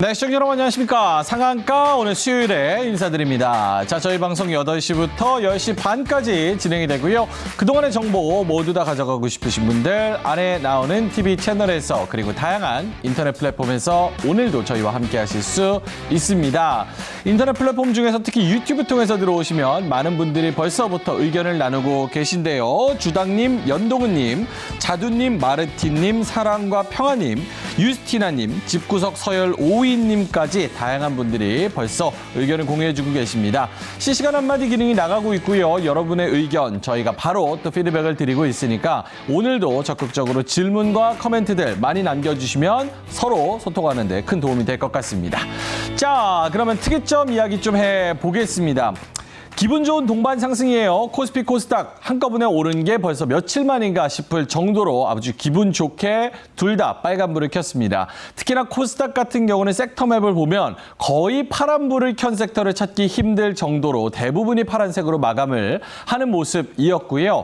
네, 시청자 여러분 안녕하십니까. 상한가 오늘 수요일에 인사드립니다. 자, 저희 방송 8시부터 10시 반까지 진행이 되고요. 그동안의 정보 모두 다 가져가고 싶으신 분들 안에 나오는 TV 채널에서 그리고 다양한 인터넷 플랫폼에서 오늘도 저희와 함께 하실 수 있습니다. 인터넷 플랫폼 중에서 특히 유튜브 통해서 들어오시면 많은 분들이 벌써부터 의견을 나누고 계신데요. 주당님, 연동은님, 자두님, 마르틴님, 사랑과 평화님, 유스티나님, 집구석 서열 5위님까지 다양한 분들이 벌써 의견을 공유해주고 계십니다. 실시간 한마디 기능이 나가고 있고요. 여러분의 의견 저희가 바로 또 피드백을 드리고 있으니까 오늘도 적극적으로 질문과 코멘트들 많이 남겨주시면 서로 소통하는 데 큰 도움이 될 것 같습니다. 자, 그러면 특이점 이야기 좀 해보겠습니다. 기분 좋은 동반 상승이에요. 코스피 코스닥 한꺼번에 오른 게 벌써 며칠 만인가 싶을 정도로 아주 기분 좋게 둘 다 빨간불을 켰습니다. 특히나 코스닥 같은 경우는 섹터 맵을 보면 거의 파란불을 켠 섹터를 찾기 힘들 정도로 대부분이 파란색으로 마감을 하는 모습이었고요.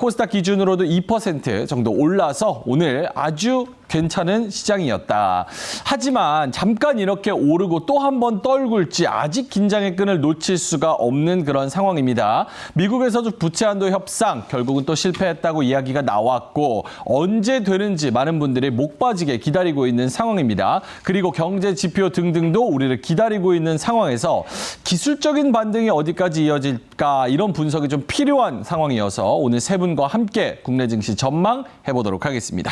코스닥 기준으로도 2% 정도 올라서 오늘 아주 괜찮은 시장이었다. 하지만 잠깐 이렇게 오르고 또 한 번 떨굴지 아직 긴장의 끈을 놓칠 수가 없는 그런 상황입니다. 미국에서도 부채 한도 협상 결국은 또 실패했다고 이야기가 나왔고 언제 되는지 많은 분들이 목 빠지게 기다리고 있는 상황입니다. 그리고 경제 지표 등등도 우리를 기다리고 있는 상황에서 기술적인 반등이 어디까지 이어질까 이런 분석이 좀 필요한 상황이어서 오늘 세 분과 함께 국내 증시 전망해 보도록 하겠습니다.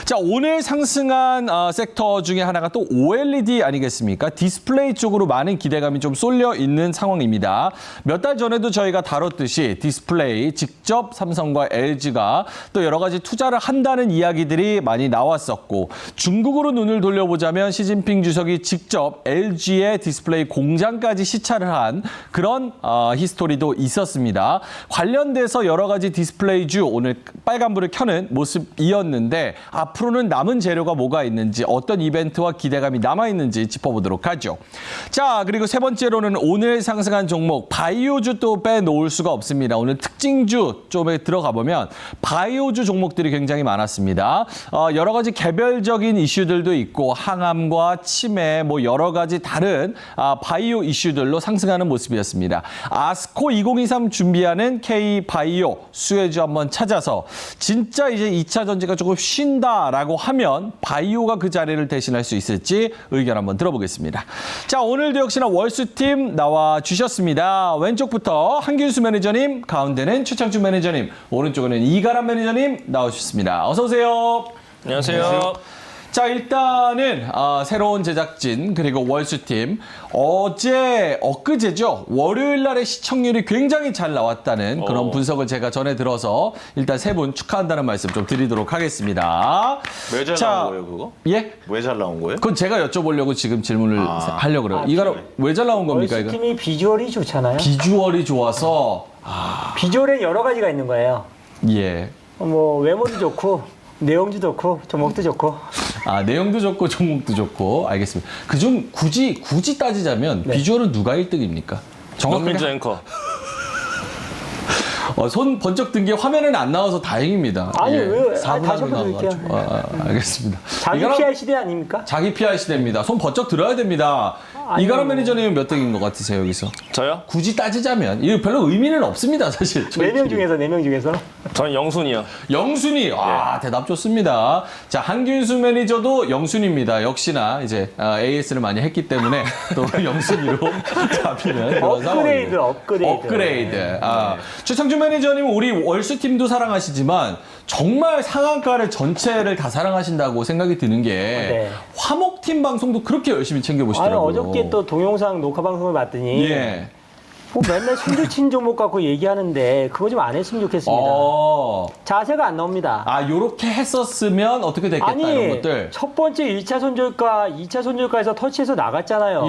자, 오늘 상승한 섹터 중에 하나가 또 OLED 아니겠습니까? 디스플레이 쪽으로 많은 기대감이 좀 쏠려 있는 상황입니다. 몇 달 전에도 저희가 다뤘듯이 디스플레이 직접 삼성과 LG가 또 여러 가지 투자를 한다는 이야기들이 많이 나왔었고 중국으로 눈을 돌려보자면 시진핑 주석이 직접 LG의 디스플레이 공장까지 시찰을 한 그런 히스토리도 있었습니다. 관련돼서 여러 가지 디스플레이주 오늘 빨간불을 켜는 모습이었는데 앞으로는 남은 재료가 뭐가 있는지 어떤 이벤트와 기대감이 남아있는지 짚어보도록 하죠. 자, 그리고 세 번째로는 오늘 상승한 종목 바이오주 또 빼놓을 수가 없습니다. 오늘 특징주 쪽에 들어가 보면 바이오주 종목들이 굉장히 많았습니다. 여러 가지 개별적인 이슈들도 있고 항암과 치매 뭐 여러 가지 다른 바이오 이슈들로 상승하는 모습이었습니다. 아스코 2023 준비하는 K바이오 수혜주 한번 찾아서 진짜 이제 2차 전지가 조금 쉰다라고 하면 바이오가 그 자리를 대신할 수 있을지 의견 한번 들어보겠습니다. 자, 오늘도 역시나 월수팀 나와 주셨습니다. 왼쪽부터 한균수 매니저님, 가운데는 최창준 매니저님, 오른쪽에는 이가람 매니저님 나와주셨습니다. 어서 오세요. 안녕하세요. 자, 일단은 새로운 제작진 그리고 월수팀 엊그제죠. 월요일 날의 시청률이 굉장히 잘 나왔다는 그런 분석을 제가 전해 들어서 일단 세 분 축하한다는 말씀 좀 드리도록 하겠습니다. 왜 잘 나온 거예요, 그거? 예? 왜 잘 나온 거예요? 그건 제가 여쭤보려고 지금 질문을 하려고 그래요. 이거는 왜 잘 나온 겁니까? 이거? 월수팀이 비주얼이 좋잖아요. 비주얼이 좋아서 비주얼엔 여러 가지가 있는 거예요. 예. 뭐 외모도 좋고 내용도 좋고 종목도 좋고. 내용도 좋고 종목도 좋고 알겠습니다. 그중 굳이 따지자면 비주얼은 누가 1등입니까? 정확민주 앵커. 손 번쩍 든 게 화면에는 안 나와서 다행입니다. 아니, 왜? 4분 다시 안에 한번 나와가지고. 알겠습니다. 자기 이거랑 PR 시대 아닙니까? 자기 PR 시대입니다. 손 번쩍 들어야 됩니다. 아니요. 이가람 매니저님은 몇 등인 것 같으세요, 여기서? 저요? 굳이 따지자면 이거 별로 의미는 없습니다, 사실. 네 명 중에서 4명 중에서. 저는 영순이요. 영순이, 대답 좋습니다. 자, 한균수 매니저도 영순입니다. 역시나 이제 AS를 많이 했기 때문에 또 영순이로 잡히는 그런 상황입니다. 업그레이드. 최창준 매니저님은 우리 월수팀도 사랑하시지만 정말 상한가를 전체를 다 사랑하신다고 생각이 드는 게 화목팀 방송도 그렇게 열심히 챙겨보시더라고요. 어저께 또 동영상 녹화 방송을 봤더니 뭐 맨날 숨죽친 종목 갖고 얘기하는데 그거 좀 안 했으면 좋겠습니다. 자세가 안 나옵니다. 요렇게 했었으면 어떻게 됐겠다 이런 것들. 첫 번째 1차 손절가, 2차 손절가에서 터치해서 나갔잖아요.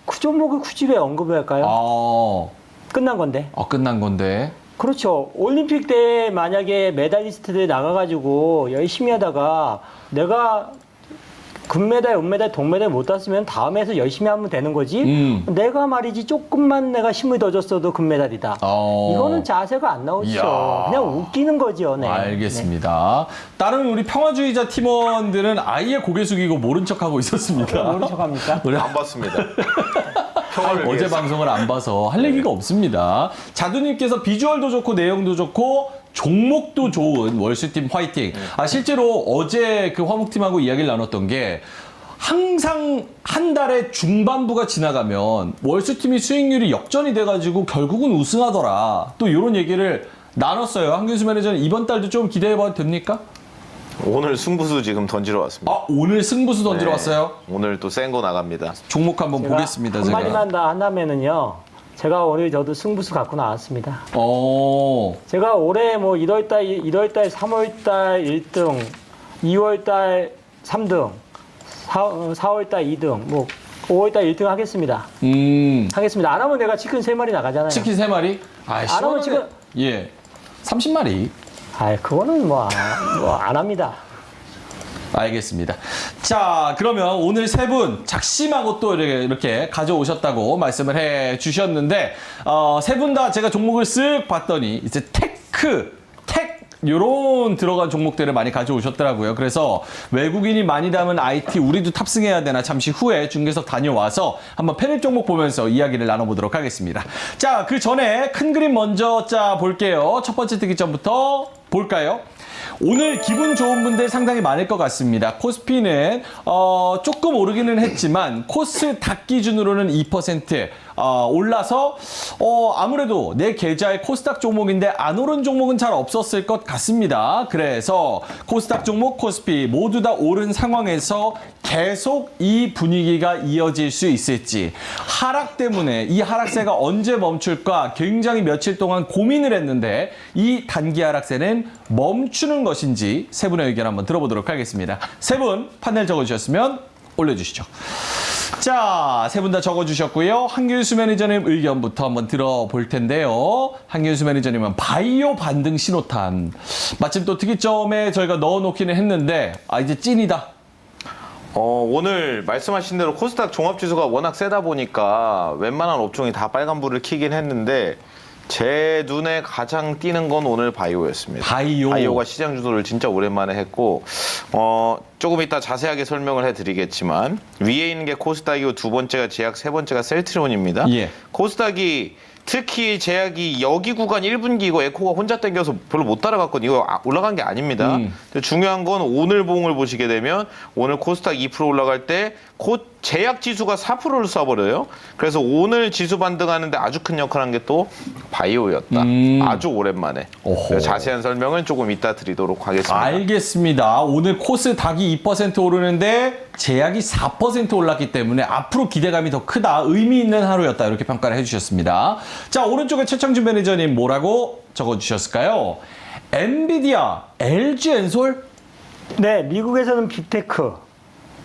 그 종목을 굳이 왜 언급을 할까요? 끝난 건데. 끝난 건데. 그렇죠. 올림픽 때 만약에 메달리스트들 나가가지고 열심히 하다가 내가 금메달, 은메달, 동메달 못 땄으면 다음에서 열심히 하면 되는 거지. 내가 말이지 조금만 내가 힘을 더 줬어도 금메달이다. 이거는 자세가 안 나오죠. 이야. 그냥 웃기는 거죠. 네. 알겠습니다. 다른 우리 평화주의자 팀원들은 아예 고개 숙이고 모른 척하고 있었습니다. 모른 척합니까? 안 봤습니다. 평화를 어제 위해서. 방송을 안 봐서 할 얘기가 없습니다. 자두님께서 비주얼도 좋고 내용도 좋고 종목도 좋은 월수팀 화이팅. 실제로 어제 그 화목팀하고 이야기를 나눴던 게 항상 한 달에 중반부가 지나가면 월수팀이 수익률이 역전이 돼가지고 결국은 우승하더라. 또 이런 얘기를 나눴어요. 한균수 매니저는 이번 달도 좀 기대해봐도 됩니까? 오늘 승부수 지금 던지러 왔습니다. 아, 오늘 승부수 던지러 네. 왔어요? 오늘 또 센 거 나갑니다. 종목 한번 보겠습니다. 제가. 한마디만 더 한다면은요. 제가 오늘 저도 승부수 갖고 나왔습니다. 제가 올해 뭐 1월달, 3월달 1등, 2월달 3등, 4월달 2등, 뭐 5월달 1등 하겠습니다. 하겠습니다. 안 하면 내가 치킨 3마리 나가잖아요. 치킨 3마리? 안 하면 지금 예. 30마리. 그거는 뭐 안 합니다. 알겠습니다. 자, 그러면 오늘 세 분 작심하고 또 이렇게 가져오셨다고 말씀을 해 주셨는데, 세 분 다 제가 종목을 쓱 봤더니, 이제 요런 들어간 종목들을 많이 가져오셨더라고요. 그래서 외국인이 많이 담은 IT, 우리도 탑승해야 되나 잠시 후에 중계석 다녀와서 한번 편입 종목 보면서 이야기를 나눠보도록 하겠습니다. 자, 그 전에 큰 그림 먼저 볼게요. 첫 번째 특이점부터 볼까요? 오늘 기분 좋은 분들 상당히 많을 것 같습니다. 코스피는 조금 오르기는 했지만 코스닥 기준으로는 2% 올라서 아무래도 내 계좌에 코스닥 종목인데 안 오른 종목은 잘 없었을 것 같습니다. 그래서 코스닥 종목, 코스피 모두 다 오른 상황에서 계속 이 분위기가 이어질 수 있을지, 하락 때문에 이 하락세가 언제 멈출까 굉장히 며칠 동안 고민을 했는데 이 단기 하락세는 멈추는 것인지 세 분의 의견 한번 들어보도록 하겠습니다. 세 분 판넬 적어주셨으면 올려주시죠. 자, 세 분 다 적어주셨고요. 한균수 매니저님 의견부터 한번 들어볼 텐데요. 한균수 매니저님은 바이오 반등 신호탄. 마침 또 특이점에 저희가 넣어놓기는 했는데 이제 찐이다. 오늘 말씀하신 대로 코스닥 종합지수가 워낙 세다 보니까 웬만한 업종이 다 빨간불을 켜긴 했는데 제 눈에 가장 띄는 건 오늘 바이오였습니다. 바이오가 시장 주도를 진짜 오랜만에 했고 조금 이따 자세하게 설명을 해드리겠지만 위에 있는 게 코스닥이고 두 번째가 제약, 세 번째가 셀트리온입니다. 예. 코스닥이 특히 제약이 여기 구간 1분기 이거 에코가 혼자 땡겨서 별로 못 따라갔거든요. 이거 올라간 게 아닙니다. 근데 중요한 건 오늘 봉을 보시게 되면 오늘 코스닥 2% 올라갈 때 곧 제약 지수가 4%를 쏴버려요. 그래서 오늘 지수 반등하는데 아주 큰 역할을 한 게 또 바이오였다. 아주 오랜만에. 자세한 설명은 조금 이따 드리도록 하겠습니다. 알겠습니다. 오늘 코스닥이 2% 오르는데 제약이 4% 올랐기 때문에 앞으로 기대감이 더 크다. 의미 있는 하루였다. 이렇게 평가를 해주셨습니다. 자, 오른쪽에 최창준 매니저님 뭐라고 적어주셨을까요? 엔비디아, LG 엔솔? 네, 미국에서는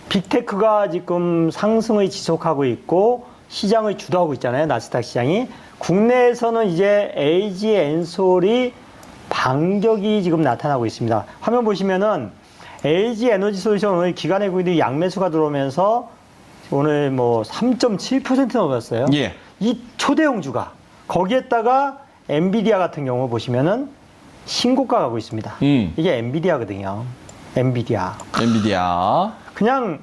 빅테크가 지금 상승을 지속하고 있고 시장을 주도하고 있잖아요. 나스닥 시장이. 국내에서는 이제 LG 엔솔이 반격이 지금 나타나고 있습니다. 화면 보시면은 LG 에너지 솔루션 오늘 기관외국인들이 양매수가 들어오면서 오늘 뭐 3.7% 넘었어요. 예. 이 초대형주가 거기에다가 엔비디아 같은 경우 보시면은 신고가 가고 있습니다. 이게 엔비디아거든요. 엔비디아. 그냥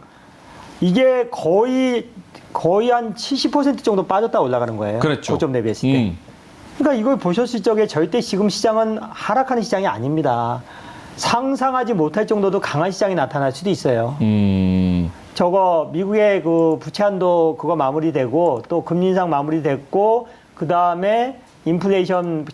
이게 거의 한 70% 정도 빠졌다 올라가는 거예요. 그렇죠. 고점 대비했을 때. 그러니까 이걸 보셨을 적에 절대 지금 시장은 하락하는 시장이 아닙니다. 상상하지 못할 정도도 강한 시장이 나타날 수도 있어요. 저거 미국의 그 부채 한도 그거 마무리되고 또 금리 인상 마무리됐고 그 다음에 인플레이션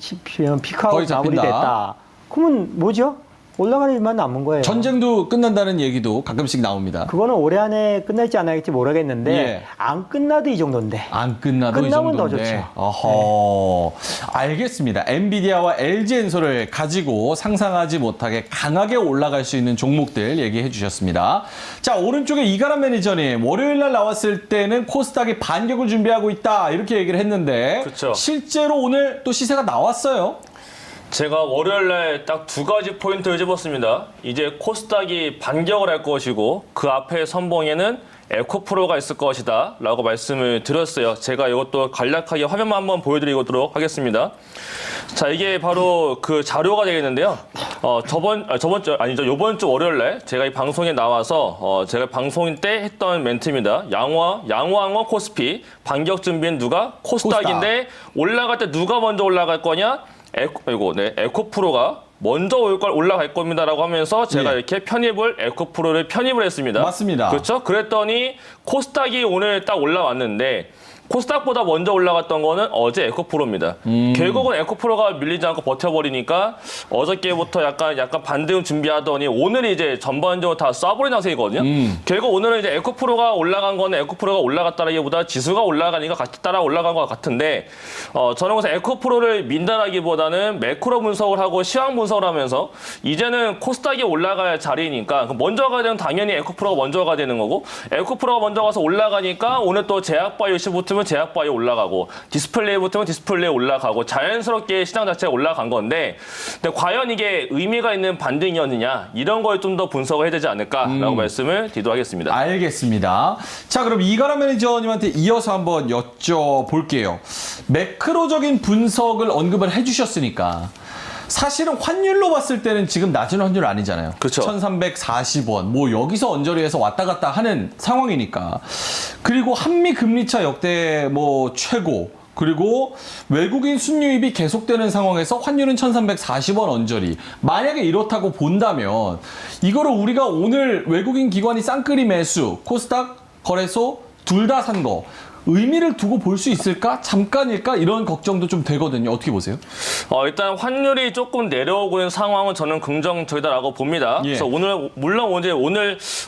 피크아웃 마무리됐다. 그러면 뭐죠? 올라가는 일만 남은 거예요. 전쟁도 끝난다는 얘기도 가끔씩 나옵니다. 그거는 올해 안에 끝날지 안 할지 모르겠는데 예. 안 끝나도 이 정도인데. 안 끝나도 이 끝나면 정도인데. 더 좋죠. 어허. 알겠습니다. 엔비디아와 LG 엔솔을 가지고 상상하지 못하게 강하게 올라갈 수 있는 종목들 얘기해 주셨습니다. 자, 오른쪽에 이가람 매니저님, 월요일 날 나왔을 때는 코스닥이 반격을 준비하고 있다 이렇게 얘기를 했는데 그쵸. 실제로 오늘 또 시세가 나왔어요. 제가 월요일날 딱 두 가지 포인트를 집었습니다. 이제 코스닥이 반격을 할 것이고 그 앞에 선봉에는 에코프로가 있을 것이다 라고 말씀을 드렸어요. 제가 이것도 간략하게 화면만 한번 보여드리도록 하겠습니다. 자, 이게 바로 그 자료가 되겠는데요. 요번 주 월요일날 제가 이 방송에 나와서 제가 방송 때 했던 멘트입니다. 양호항원 코스피 반격 준비는 누가? 코스닥인데 올라갈 때 누가 먼저 올라갈 거냐? 에코프로가 먼저 올라갈 겁니다라고 하면서 제가 이렇게 에코프로를 편입을 했습니다. 맞습니다. 그렇죠? 그랬더니 코스닥이 오늘 딱 올라왔는데 코스닥보다 먼저 올라갔던 거는 어제 에코프로입니다. 결국은 에코프로가 밀리지 않고 버텨버리니까 어저께부터 약간 반등 준비하더니 오늘 이제 전반적으로 다 쏴버린 상태이거든요. 결국 오늘은 이제 에코프로가 올라간 거는 에코프로가 올라갔다라기보다 지수가 올라가니까 같이 따라 올라간 것 같은데 저는 그래서 에코프로를 민다라기보다는 매크로 분석을 하고 시황 분석을 하면서 이제는 코스닥이 올라갈 자리니까 먼저 가야 되는 당연히 에코프로가 먼저 가야 되는 거고 에코프로가 먼저 가서 올라가니까 오늘 또 제약바이오 붙으면 제약바이오 올라가고 디스플레이 붙으면 디스플레이 올라가고 자연스럽게 시장 자체가 올라간 건데 근데 과연 이게 의미가 있는 반등이었느냐 이런 걸 좀 더 분석을 해야 되지 않을까라고 말씀을 드리도록 하겠습니다. 알겠습니다. 자, 그럼 이가람 매니저님한테 이어서 한번 여쭤볼게요. 매크로적인 분석을 언급을 해주셨으니까 사실은 환율로 봤을 때는 지금 낮은 환율 아니잖아요. 그렇죠. 1340원. 뭐 여기서 언저리에서 왔다 갔다 하는 상황이니까. 그리고 한미 금리차 역대 뭐 최고. 그리고 외국인 순유입이 계속되는 상황에서 환율은 1340원 언저리. 만약에 이렇다고 본다면 이거를 우리가 오늘 외국인 기관이 쌍끌이 매수, 코스닥, 거래소 둘 다 산 거. 의미를 두고 볼 수 있을까? 잠깐일까? 이런 걱정도 좀 되거든요. 어떻게 보세요? 일단 환율이 조금 내려오고 있는 상황은 저는 긍정적이다라고 봅니다. 예. 그래서 오늘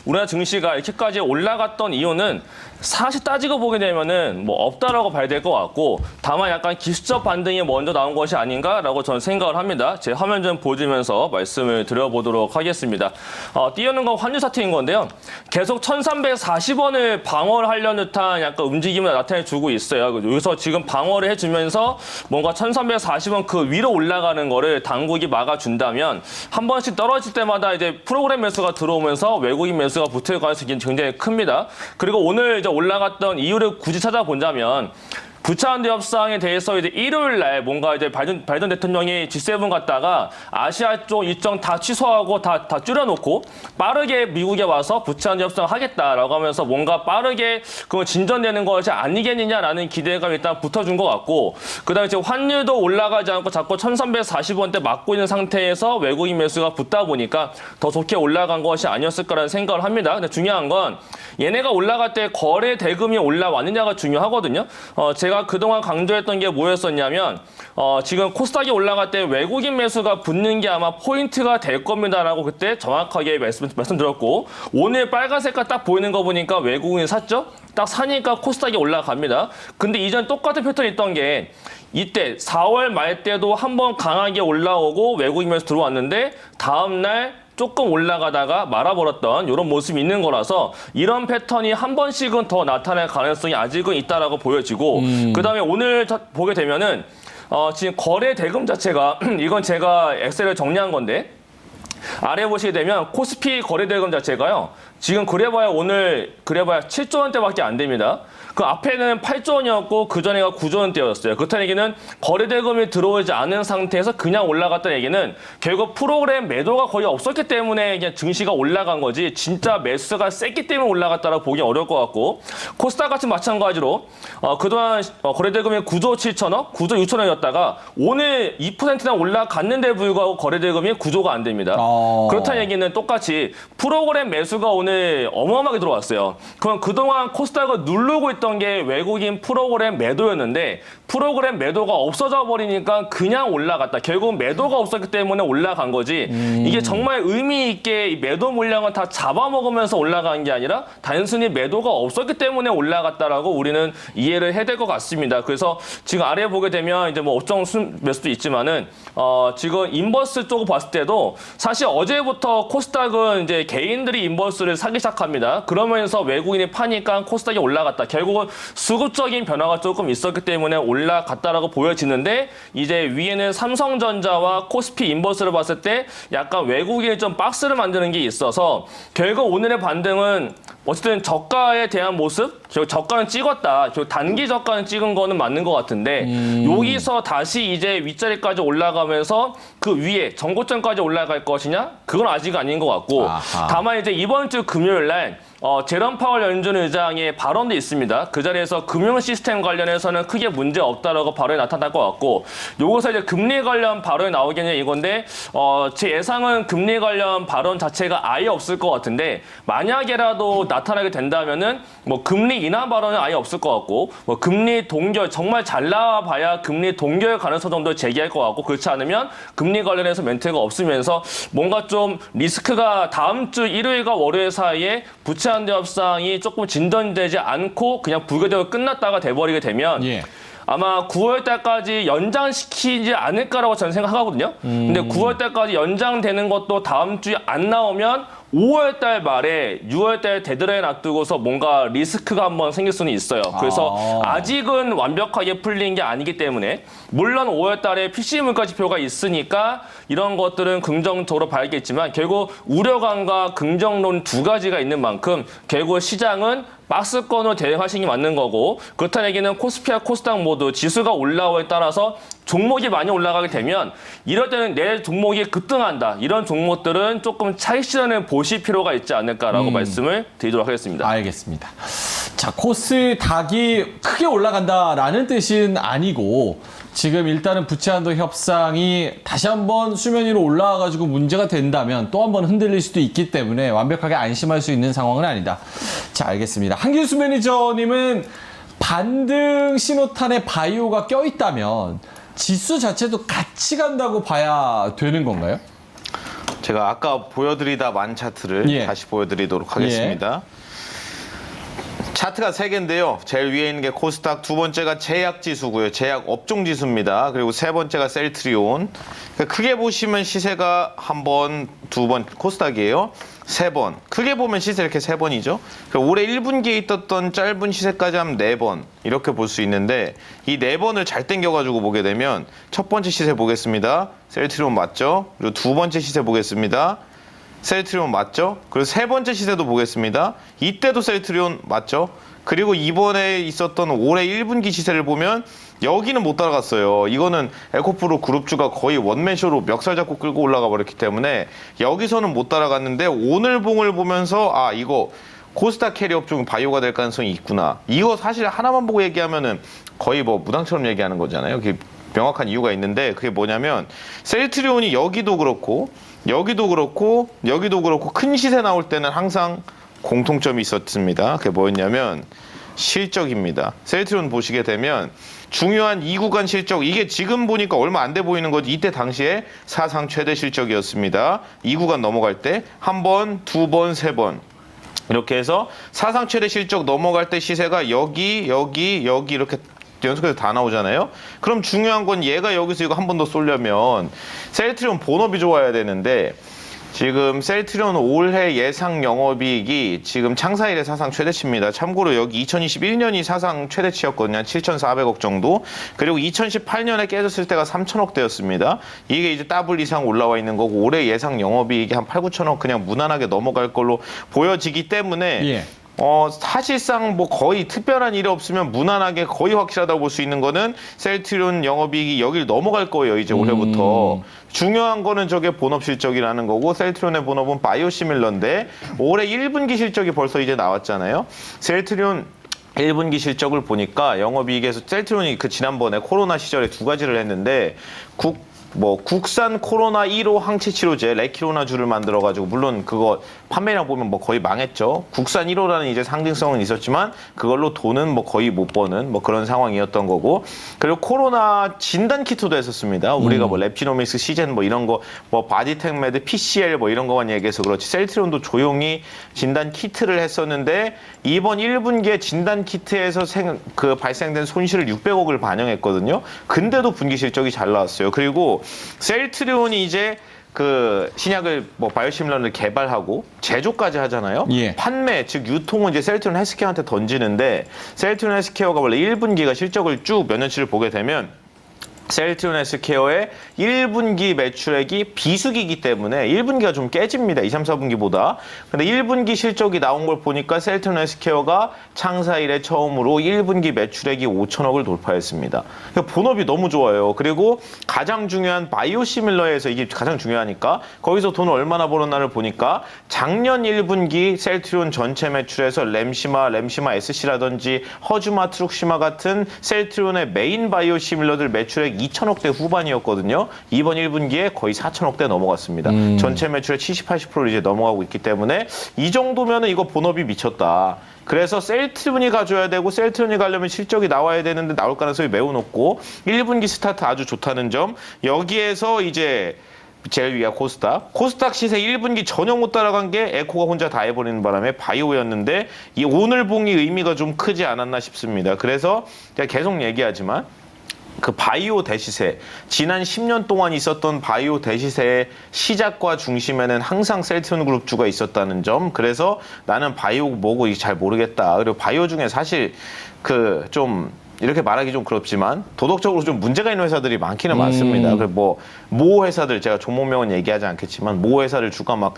우리나라 증시가 이렇게까지 올라갔던 이유는 사실 따지고 보게 되면은 뭐 없다라고 봐야 될 것 같고 다만 약간 기술적 반등이 먼저 나온 것이 아닌가라고 저는 생각을 합니다. 제 화면 좀 보여주면서 말씀을 드려보도록 하겠습니다. 띄우는 건 환율 차트인 건데요. 계속 1340원을 방어를 하려는 듯한 약간 움직임을 나타내주고 있어요. 여기서 지금 방어를 해주면서 뭔가 1340원 그 위로 올라가는 거를 당국이 막아준다면 한 번씩 떨어질 때마다 이제 프로그램 매수가 들어오면서 외국인 매수가 붙을 가능성이 굉장히 큽니다. 그리고 오늘 이제 올라갔던 이유를 굳이 찾아본다면 부차한대 협상에 대해서 이제 일요일 날 뭔가 이제 바이든 대통령이 G7 갔다가 아시아 쪽 일정 다 취소하고 다 줄여놓고 빠르게 미국에 와서 부차한대 협상 하겠다라고 하면서 뭔가 빠르게 그건 진전되는 것이 아니겠느냐라는 기대감이 일단 붙어준 것 같고 그다음에 지금 환율도 올라가지 않고 자꾸 1340원대 막고 있는 상태에서 외국인 매수가 붙다 보니까 더 좋게 올라간 것이 아니었을까라는 생각을 합니다. 근데 중요한 건 얘네가 올라갈 때 거래 대금이 올라왔느냐가 중요하거든요. 제가 그동안 강조했던 게 뭐였었냐면 지금 코스닥이 올라갈 때 외국인 매수가 붙는 게 아마 포인트가 될 겁니다라고 그때 정확하게 말씀드렸고 오늘 빨간색깔 딱 보이는 거 보니까 외국인이 샀죠? 딱 사니까 코스닥이 올라갑니다. 근데 이전 똑같은 패턴이 있던 게 이때 4월 말 때도 한번 강하게 올라오고 외국인 매수 들어왔는데 다음 날 조금 올라가다가 말아버렸던 이런 모습이 있는 거라서 이런 패턴이 한 번씩은 더 나타날 가능성이 아직은 있다라고 보여지고 그다음에 오늘 보게 되면은 지금 거래 대금 자체가 이건 제가 엑셀을 정리한 건데 아래 보시게 되면 코스피 거래 대금 자체가요. 지금 오늘 그래봐야 7조 원대밖에 안 됩니다. 그 앞에는 8조 원이었고 그 전에가 9조 원대였어요. 그렇다는 얘기는 거래 대금이 들어오지 않은 상태에서 그냥 올라갔다는 얘기는 결국 프로그램 매도가 거의 없었기 때문에 그냥 증시가 올라간 거지 진짜 매수가 셌기 때문에 올라갔다라고 보기 어려울 것 같고 코스닥 같은 마찬가지로 그동안 거래 대금이 9조 7천억, 9조 6천억이었다가 오늘 2%나 올라갔는데 불구하고 거래 대금이 9조가 안 됩니다. 그렇다는 얘기는 똑같이 프로그램 매수가 오늘 어마어마하게 들어왔어요. 그럼 그동안 코스닥을 누르고 있던 게 외국인 프로그램 매도였는데 프로그램 매도가 없어져 버리니까 그냥 올라갔다. 결국 매도가 없었기 때문에 올라간 거지. 이게 정말 의미 있게 이 매도 물량을 다 잡아먹으면서 올라간 게 아니라 단순히 매도가 없었기 때문에 올라갔다라고 우리는 이해를 해야 될 것 같습니다. 그래서 지금 아래 보게 되면 이제 뭐 업종 매수도 있지만은 지금 인버스 쪽을 봤을 때도 사실 어제부터 코스닥은 이제 개인들이 인버스를 사기 시작합니다. 그러면서 외국인이 파니까 코스닥이 올라갔다. 결국은 수급적인 변화가 조금 있었기 때문에 올라갔다라고 보여지는데 이제 위에는 삼성전자와 코스피 인버스를 봤을 때 약간 외국인이 좀 박스를 만드는 게 있어서 결국 오늘의 반등은 어쨌든 저가에 대한 모습, 결국 저가는 찍었다. 결국 단기 저가는 찍은 거는 맞는 것 같은데 여기서 다시 이제 윗자리까지 올라가면서 그 위에 전고점까지 올라갈 것이냐? 그건 아직 아닌 것 같고 아하. 다만 이제 이번 주 금요일 날 제롬 파월 연준 의장의 발언도 있습니다. 그 자리에서 금융 시스템 관련해서는 크게 문제 없다라고 발언이 나타날 것 같고 여기서 이제 금리 관련 발언이 나오겠냐 이건데 제 예상은 금리 관련 발언 자체가 아예 없을 것 같은데 만약에라도 나타나게 된다면은 뭐 금리 인하 발언은 아예 없을 것 같고 뭐 금리 동결 정말 잘 나와봐야 금리 동결 가능성 정도 제기할 것 같고 그렇지 않으면 금리 관련해서 멘트가 없으면서 뭔가 좀 리스크가 다음 주 일요일과 월요일 사이에 부채 한대 협상이 조금 진전되지 않고 그냥 불가대로 끝났다가 돼버리게 되면 예. 아마 9월 달까지 연장시키지 않을까라고 저는 생각하거든요. 근데 9월 달까지 연장되는 것도 다음 주에 안 나오면 5월 달 말에 6월 달 데드라인 앞두고서 뭔가 리스크가 한번 생길 수는 있어요. 그래서 아직은 완벽하게 풀린 게 아니기 때문에 물론 5월 달에 PC 물가 지표가 있으니까 이런 것들은 긍정적으로 봐야겠지만 결국 우려감과 긍정론 두 가지가 있는 만큼 결국 시장은 박스권으로 대응하시는 게 맞는 거고 그렇다는 얘기는 코스피와 코스닥 모두 지수가 올라오에 따라서 종목이 많이 올라가게 되면 이럴 때는 내 종목이 급등한다. 이런 종목들은 조금 차익 실현을 보실 필요가 있지 않을까라고 말씀을 드리도록 하겠습니다. 알겠습니다. 자, 코스닥이 크게 올라간다라는 뜻은 아니고 지금 일단은 부채 한도 협상이 다시 한번 수면 위로 올라와가지고 문제가 된다면 또 한번 흔들릴 수도 있기 때문에 완벽하게 안심할 수 있는 상황은 아니다. 자, 알겠습니다. 한길수 매니저님은 반등 신호탄에 바이오가 껴있다면 지수 자체도 같이 간다고 봐야 되는 건가요? 제가 아까 보여드리다 만 차트를 예. 다시 보여드리도록 하겠습니다. 차트가 3개인데요. 제일 위에 있는 게 코스닥, 두 번째가 제약지수고요. 제약 업종지수입니다. 그리고 세 번째가 셀트리온. 그러니까 크게 보시면 시세가 한 번, 두 번, 코스닥이에요. 3번. 크게 보면 시세 이렇게 3번이죠. 올해 1분기에 있었던 짧은 시세까지 하면 4번. 이렇게 볼 수 있는데 이 4번을 잘 땡겨가지고 보게 되면 첫 번째 시세 보겠습니다. 셀트리온 맞죠? 그리고 두 번째 시세 보겠습니다. 셀트리온 맞죠? 그리고 세 번째 시세도 보겠습니다. 이때도 셀트리온 맞죠? 그리고 이번에 있었던 올해 1분기 시세를 보면 여기는 못 따라갔어요. 이거는 에코프로 그룹주가 거의 원맨쇼로 멱살 잡고 끌고 올라가 버렸기 때문에 여기서는 못 따라갔는데 오늘 봉을 보면서 아 이거 코스닥 캐리 업종 바이오가 될 가능성이 있구나. 이거 사실 하나만 보고 얘기하면은 거의 뭐 무당처럼 얘기하는 거잖아요. 그게 명확한 이유가 있는데 그게 뭐냐면 셀트리온이 여기도 그렇고 여기도 그렇고 여기도 그렇고 큰 시세 나올 때는 항상 공통점이 있었습니다. 그게 뭐였냐면 실적입니다. 셀트리온 보시게 되면 중요한 이 구간 실적 이게 지금 보니까 얼마 안 돼 보이는 거지 이때 당시에 사상 최대 실적이었습니다. 이 구간 넘어갈 때 한 번, 두 번, 세 번 이렇게 해서 사상 최대 실적 넘어갈 때 시세가 여기 이렇게 연속해서 다 나오잖아요. 그럼 중요한 건 얘가 여기서 이거 한 번 더 쏠려면 셀트리온 본업이 좋아야 되는데 지금 셀트리온 올해 예상 영업이익이 지금 창사 이래 사상 최대치입니다. 참고로 여기 2021년이 사상 최대치였거든요. 한 7,400억 정도. 그리고 2018년에 깨졌을 때가 3,000억대였습니다. 이게 이제 더블 이상 올라와 있는 거고 올해 예상 영업이익이 한 8, 9천억 그냥 무난하게 넘어갈 걸로 보여지기 때문에 예. 사실상 뭐 거의 특별한 일이 없으면 무난하게 거의 확실하다고 볼 수 있는 거는 셀트리온 영업이익이 여길 넘어갈 거예요. 이제 올해부터. 중요한 거는 저게 본업 실적이라는 거고 셀트리온의 본업은 바이오시밀러인데 올해 1분기 실적이 벌써 이제 나왔잖아요. 셀트리온 1분기 실적을 보니까 영업이익에서 셀트리온이 그 지난번에 코로나 시절에 두 가지를 했는데 국산 코로나 1호 항체 치료제 레키로나주를 만들어가지고 물론 그거 판매량 보면 뭐 거의 망했죠. 국산 1호라는 이제 상징성은 있었지만 그걸로 돈은 뭐 거의 못 버는 뭐 그런 상황이었던 거고 그리고 코로나 진단 키트도 했었습니다. 우리가 뭐 랩지노믹스 시젠 뭐 이런 거 뭐 바디텍메드 PCL 뭐 이런 거만 얘기해서 그렇지 셀트리온도 조용히 진단 키트를 했었는데 이번 1분기에 진단 키트에서 발생된 손실을 600억을 반영했거든요. 근데도 분기 실적이 잘 나왔어요. 그리고 셀트리온이 이제 그 신약을 뭐 바이오시밀러를 개발하고 제조까지 하잖아요. 예. 판매 즉 유통은 이제 셀트리온 헬스케어한테 던지는데 셀트리온 헬스케어가 원래 1분기가 실적을 쭉 몇 년치를 보게 되면 셀트리온 헬스케어의 1분기 매출액이 비수기이기 때문에 1분기가 좀 깨집니다. 2, 3, 4분기보다. 근데 1분기 실적이 나온 걸 보니까 셀트리온 헬스케어가 창사 이래 처음으로 1분기 매출액이 5천억을 돌파했습니다. 그러니까 본업이 너무 좋아요. 그리고 가장 중요한 바이오시밀러에서 이게 가장 중요하니까 거기서 돈을 얼마나 벌었나를 보니까 작년 1분기 셀트리온 전체 매출에서 램시마 SC라든지 허즈마, 트룩시마 같은 셀트리온의 메인 바이오시밀러들 매출액 2천억대 후반이었거든요. 이번 1분기에 거의 4천억대 넘어갔습니다. 전체 매출의 70, 80%를 이제 넘어가고 있기 때문에 이 정도면은 이거 본업이 미쳤다. 그래서 셀트리온이 가져야 되고 셀트리온이 가려면 실적이 나와야 되는데 나올 가능성이 매우 높고 1분기 스타트 아주 좋다는 점. 여기에서 이제 제일 위가 코스닥 시세 1분기 전혀 못 따라간 게 에코가 혼자 다 해버리는 바람에 바이오였는데 이 오늘 봉이 의미가 좀 크지 않았나 싶습니다. 그래서 제가 계속 얘기하지만 그 바이오 대시세, 지난 10년 동안 있었던 바이오 대시세의 시작과 중심에는 항상 셀트리온 그룹주가 있었다는 점. 그래서 나는 바이오 뭐고 잘 모르겠다. 그리고 바이오 중에 사실 그 좀 이렇게 말하기 좀 그렇지만 도덕적으로 좀 문제가 있는 회사들이 많기는 많습니다. 그리고 모 회사들 제가 종목명은 얘기하지 않겠지만 모 회사를 주가 막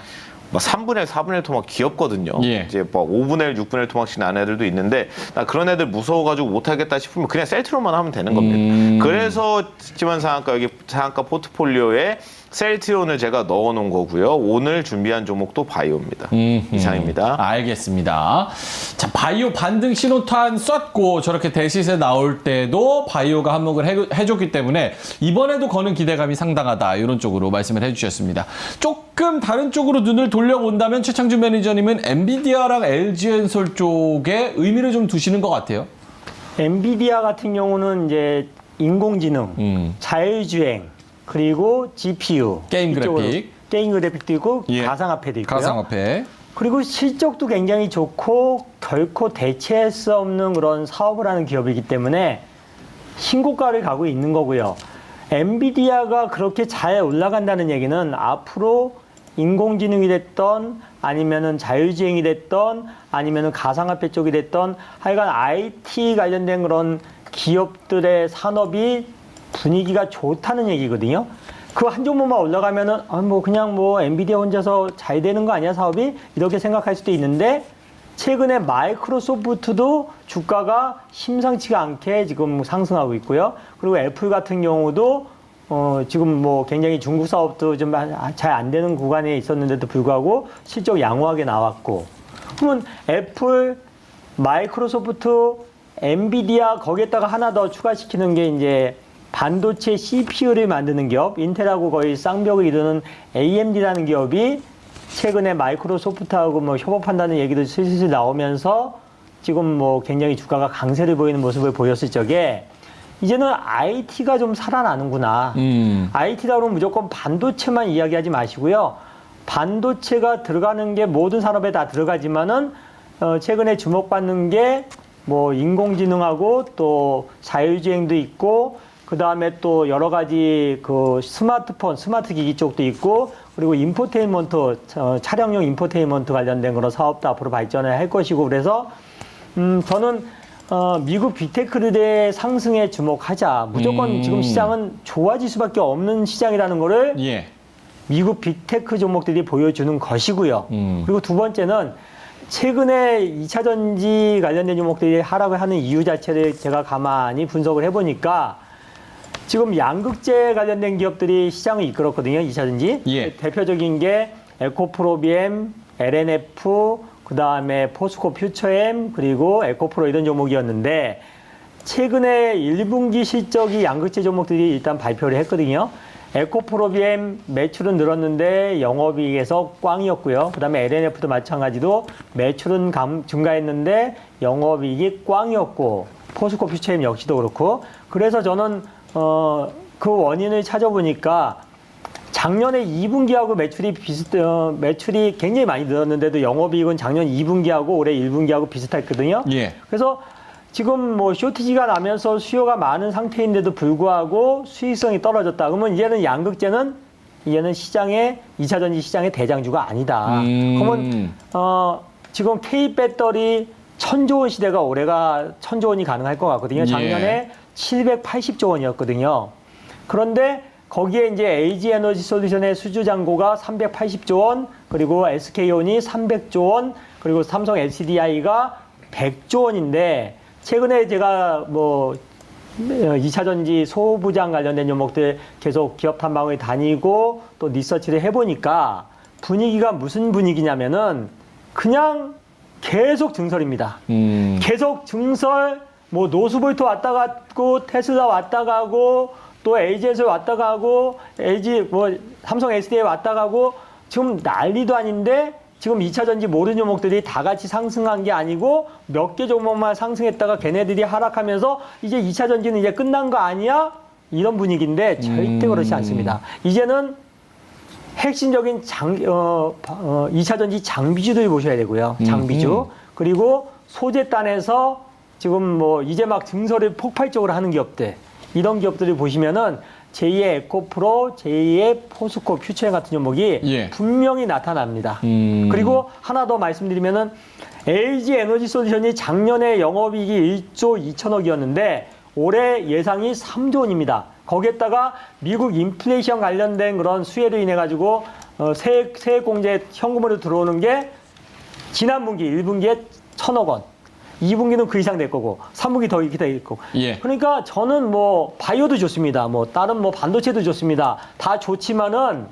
3분의 1, 4분의 1 토막 귀엽거든요. 예. 이제 뭐 5분의 1, 6분의 1 토막씩 나는 애들도 있는데 나 그런 애들 무서워가지고 못하겠다 싶으면 그냥 셀트리온만 하면 되는 겁니다. 그래서 지만 상한가 여기 상한가 포트폴리오에 셀트리온을 제가 넣어놓은 거고요. 오늘 준비한 종목도 바이오입니다. 이상입니다. 알겠습니다. 자, 바이오 반등 신호탄 쐈고 저렇게 대시세 나올 때도 바이오가 한몫을 해줬기 때문에 이번에도 거는 기대감이 상당하다. 이런 쪽으로 말씀을 해주셨습니다. 조금 다른 쪽으로 눈을 돌려본다면 최창준 매니저님은 엔비디아랑 LG엔솔 쪽에 의미를 좀 두시는 것 같아요. 엔비디아 같은 경우는 이제 인공지능, 자율주행, 그리고 GPU, 게임 이쪽으로 그래픽. 게임 그래픽도 있고 예. 가상화폐도 있고요. 가상화폐. 그리고 실적도 굉장히 좋고 결코 대체할 수 없는 그런 사업을 하는 기업이기 때문에 신고가를 가고 있는 거고요. 엔비디아가 그렇게 잘 올라간다는 얘기는 앞으로 인공지능이 됐던 아니면은 자율주행이 됐던 아니면은 가상화폐 쪽이 됐던 하여간 IT 관련된 그런 기업들의 산업이 분위기가 좋다는 얘기거든요. 그 한 종목만 올라가면은 그냥 엔비디아 혼자서 잘 되는 거 아니야 사업이 이렇게 생각할 수도 있는데 최근에 마이크로소프트도 주가가 심상치가 않게 지금 상승하고 있고요. 그리고 애플 같은 경우도 지금 굉장히 중국 사업도 좀 잘 안 되는 구간에 있었는데도 불구하고 실적 양호하게 나왔고 그러면 애플, 마이크로소프트, 엔비디아 거기에다가 하나 더 추가시키는 게 이제 반도체 CPU를 만드는 기업, 인텔하고 거의 쌍벽을 이루는 AMD라는 기업이 최근에 마이크로소프트하고 협업한다는 얘기도 슬슬 나오면서 지금 굉장히 주가가 강세를 보이는 모습을 보였을 적에 이제는 IT가 좀 살아나는구나. IT다 그러면 무조건 반도체만 이야기하지 마시고요. 반도체가 들어가는 게 모든 산업에 다 들어가지만은 최근에 주목받는 게 인공지능하고 또 자율주행도 있고 그 다음에 또 여러 가지 그 스마트폰, 스마트 기기 쪽도 있고 그리고 인포테인먼트, 차량용 인포테인먼트 관련된 그런 사업도 앞으로 발전을 할 것이고 그래서 저는 미국 빅테크들의 상승에 주목하자. 무조건 지금 시장은 좋아질 수밖에 없는 시장이라는 거를 예. 미국 빅테크 종목들이 보여주는 것이고요. 그리고 두 번째는 최근에 2차 전지 관련된 종목들이 하락을 하는 이유 자체를 제가 가만히 분석을 해보니까 지금 양극재 관련된 기업들이 시장을 이끌었거든요. 2차 전지. 예. 대표적인 게 에코프로비엠, LNF, 그 다음에 포스코 퓨처엠, 그리고 에코프로 이런 종목이었는데 최근에 1분기 실적이 양극재 종목들이 일단 발표를 했거든요. 에코프로비엠 매출은 늘었는데 영업이익에서 꽝이었고요. 그 다음에 LNF도 마찬가지로 매출은 증가했는데 영업이익이 꽝이었고 포스코 퓨처엠 역시도 그렇고 그래서 저는 그 원인을 찾아보니까 작년에 2분기하고 매출이 굉장히 많이 늘었는데도 영업이익은 작년 2분기하고 올해 1분기하고 비슷했거든요. 예. 그래서 지금 쇼티지가 나면서 수요가 많은 상태인데도 불구하고 수익성이 떨어졌다. 그러면 이제는 양극재는 얘는 시장의 2차 전지 시장의 대장주가 아니다. 그러면 지금 K 배터리 1000조 원 시대가 올해가 1000조 원이 가능할 것 같거든요. 작년에 780조 원이었거든요. 그런데 거기에 이제 LG 에너지 솔루션의 수주 잔고가 380조 원, 그리고 SK온이 300조 원, 그리고 삼성 LCDI가 100조 원인데 최근에 제가 뭐 2차 전지 소부장 관련된 종목들 계속 기업 탐방을 다니고 또 리서치를 해보니까 분위기가 무슨 분위기냐면은 그냥 계속 증설입니다. 계속 증설, 뭐 노스볼트 왔다 갔고 테슬라 왔다 가고 또 LG에서 왔다 가고 LG 뭐 삼성 SDI 왔다 가고 지금 난리도 아닌데 지금 2차 전지 모든 종목들이 다 같이 상승한 게 아니고 몇 개 종목만 상승했다가 걔네들이 하락하면서 이제 2차 전지는 이제 끝난 거 아니야? 이런 분위기인데 절대 그렇지 않습니다. 이제는 핵심적인 2차 전지 장비주들 보셔야 되고요. 장비주. 그리고 소재단에서 지금 뭐 이제 막 증설을 폭발적으로 하는 기업들. 이런 기업들을 보시면은 제2의 에코프로, 제2의 포스코, 퓨처엠 같은 종목이 분명히 나타납니다. 그리고 하나 더 말씀드리면은 LG 에너지 솔루션이 작년에 영업이익이 1조 2천억이었는데 올해 예상이 3조 원입니다. 거기에다가 미국 인플레이션 관련된 그런 수혜로 인해 가지고 세액 공제 현금으로 들어오는 게 지난 분기 1분기에 1,000억 원. 2분기는 그 이상 될 거고 3분기 더 이렇게 될 거고. 그러니까 저는 뭐 바이오도 좋습니다. 뭐 다른 뭐 반도체도 좋습니다. 다 좋지만은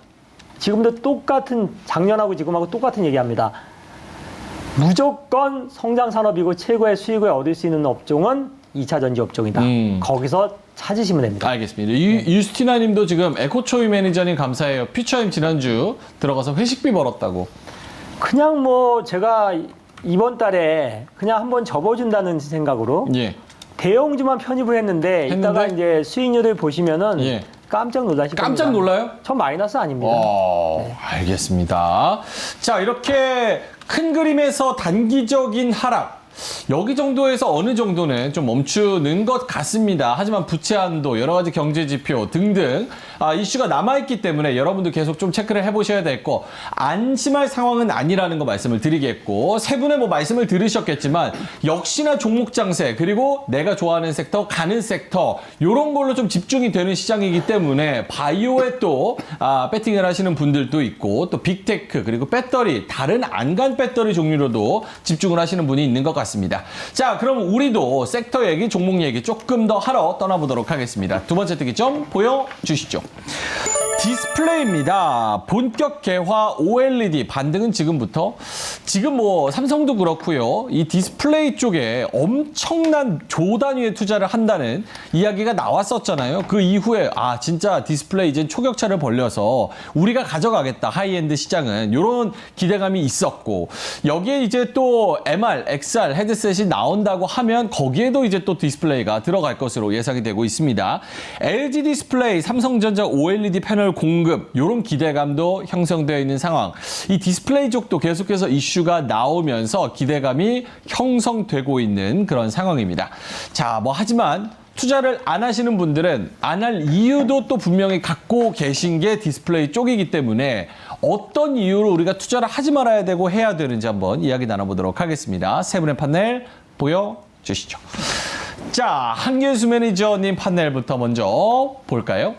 지금도 똑같은 작년하고 지금하고 똑같은 얘기합니다. 무조건 성장 산업이고 최고의 수익을 얻을 수 있는 업종은 2차 전지 업종이다. 거기서 찾으시면 됩니다. 알겠습니다. 유스티나 님도 지금 에코초이 매니저님 감사해요. 퓨처엠 지난주 들어가서 회식비 벌었다고. 그냥 뭐 제가 이번 달에 그냥 한번 접어준다는 생각으로 대형주만 편입을 했는데 이따가 이제 수익률을 보시면은 깜짝 놀라실 겁니다. 깜짝 놀라요? 전 마이너스 아닙니다. 알겠습니다. 자, 이렇게 큰 그림에서 단기적인 하락. 여기 정도에서 어느 정도는 좀 멈추는 것 같습니다. 하지만 부채 한도, 여러 가지 경제 지표 등등 이슈가 남아있기 때문에 여러분도 계속 좀 체크를 해보셔야 되고 안심할 상황은 아니라는 거 말씀을 드리겠고 세 분의 뭐 말씀을 들으셨겠지만 역시나 종목 장세 그리고 내가 좋아하는 섹터, 가는 섹터 이런 걸로 좀 집중이 되는 시장이기 때문에 바이오에 또 배팅을 하시는 분들도 있고 또 빅테크 그리고 배터리, 다른 안간 배터리 종류로도 집중을 하시는 분이 있는 것 같습니다. 자, 그럼 우리도 섹터 얘기, 종목 얘기 조금 더 하러 떠나보도록 하겠습니다. 두 번째 특이점 보여주시죠. 디스플레이입니다. 본격 개화 OLED 반등은 지금부터 지금 뭐 삼성도 그렇고요. 이 디스플레이 쪽에 엄청난 조 단위의 투자를 한다는 이야기가 나왔었잖아요. 그 이후에 진짜 디스플레이 이제 초격차를 벌려서 우리가 가져가겠다. 하이엔드 시장은 이런 기대감이 있었고 여기에 이제 또 MR, XR 헤드셋이 나온다고 하면 거기에도 이제 또 디스플레이가 들어갈 것으로 예상이 되고 있습니다. LG 디스플레이, 삼성전자 OLED 패널 공급 이런 기대감도 형성되어 있는 상황. 이 디스플레이 쪽도 계속해서 이슈가 나오면서 기대감이 형성되고 있는 그런 상황입니다. 자, 뭐 하지만 투자를 안 하시는 분들은 안 할 이유도 또 분명히 갖고 계신 게 디스플레이 쪽이기 때문에 어떤 이유로 우리가 투자를 하지 말아야 되고 해야 되는지 한번 이야기 나눠보도록 하겠습니다. 세 분의 판넬 보여주시죠. 자, 한길수 매니저님 판넬부터 먼저 볼까요?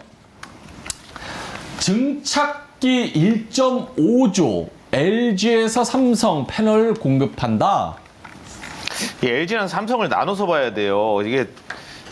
증착기 1.5조 LG에서 삼성 패널 공급한다. LG랑 삼성을 나눠서 봐야 돼요. 이게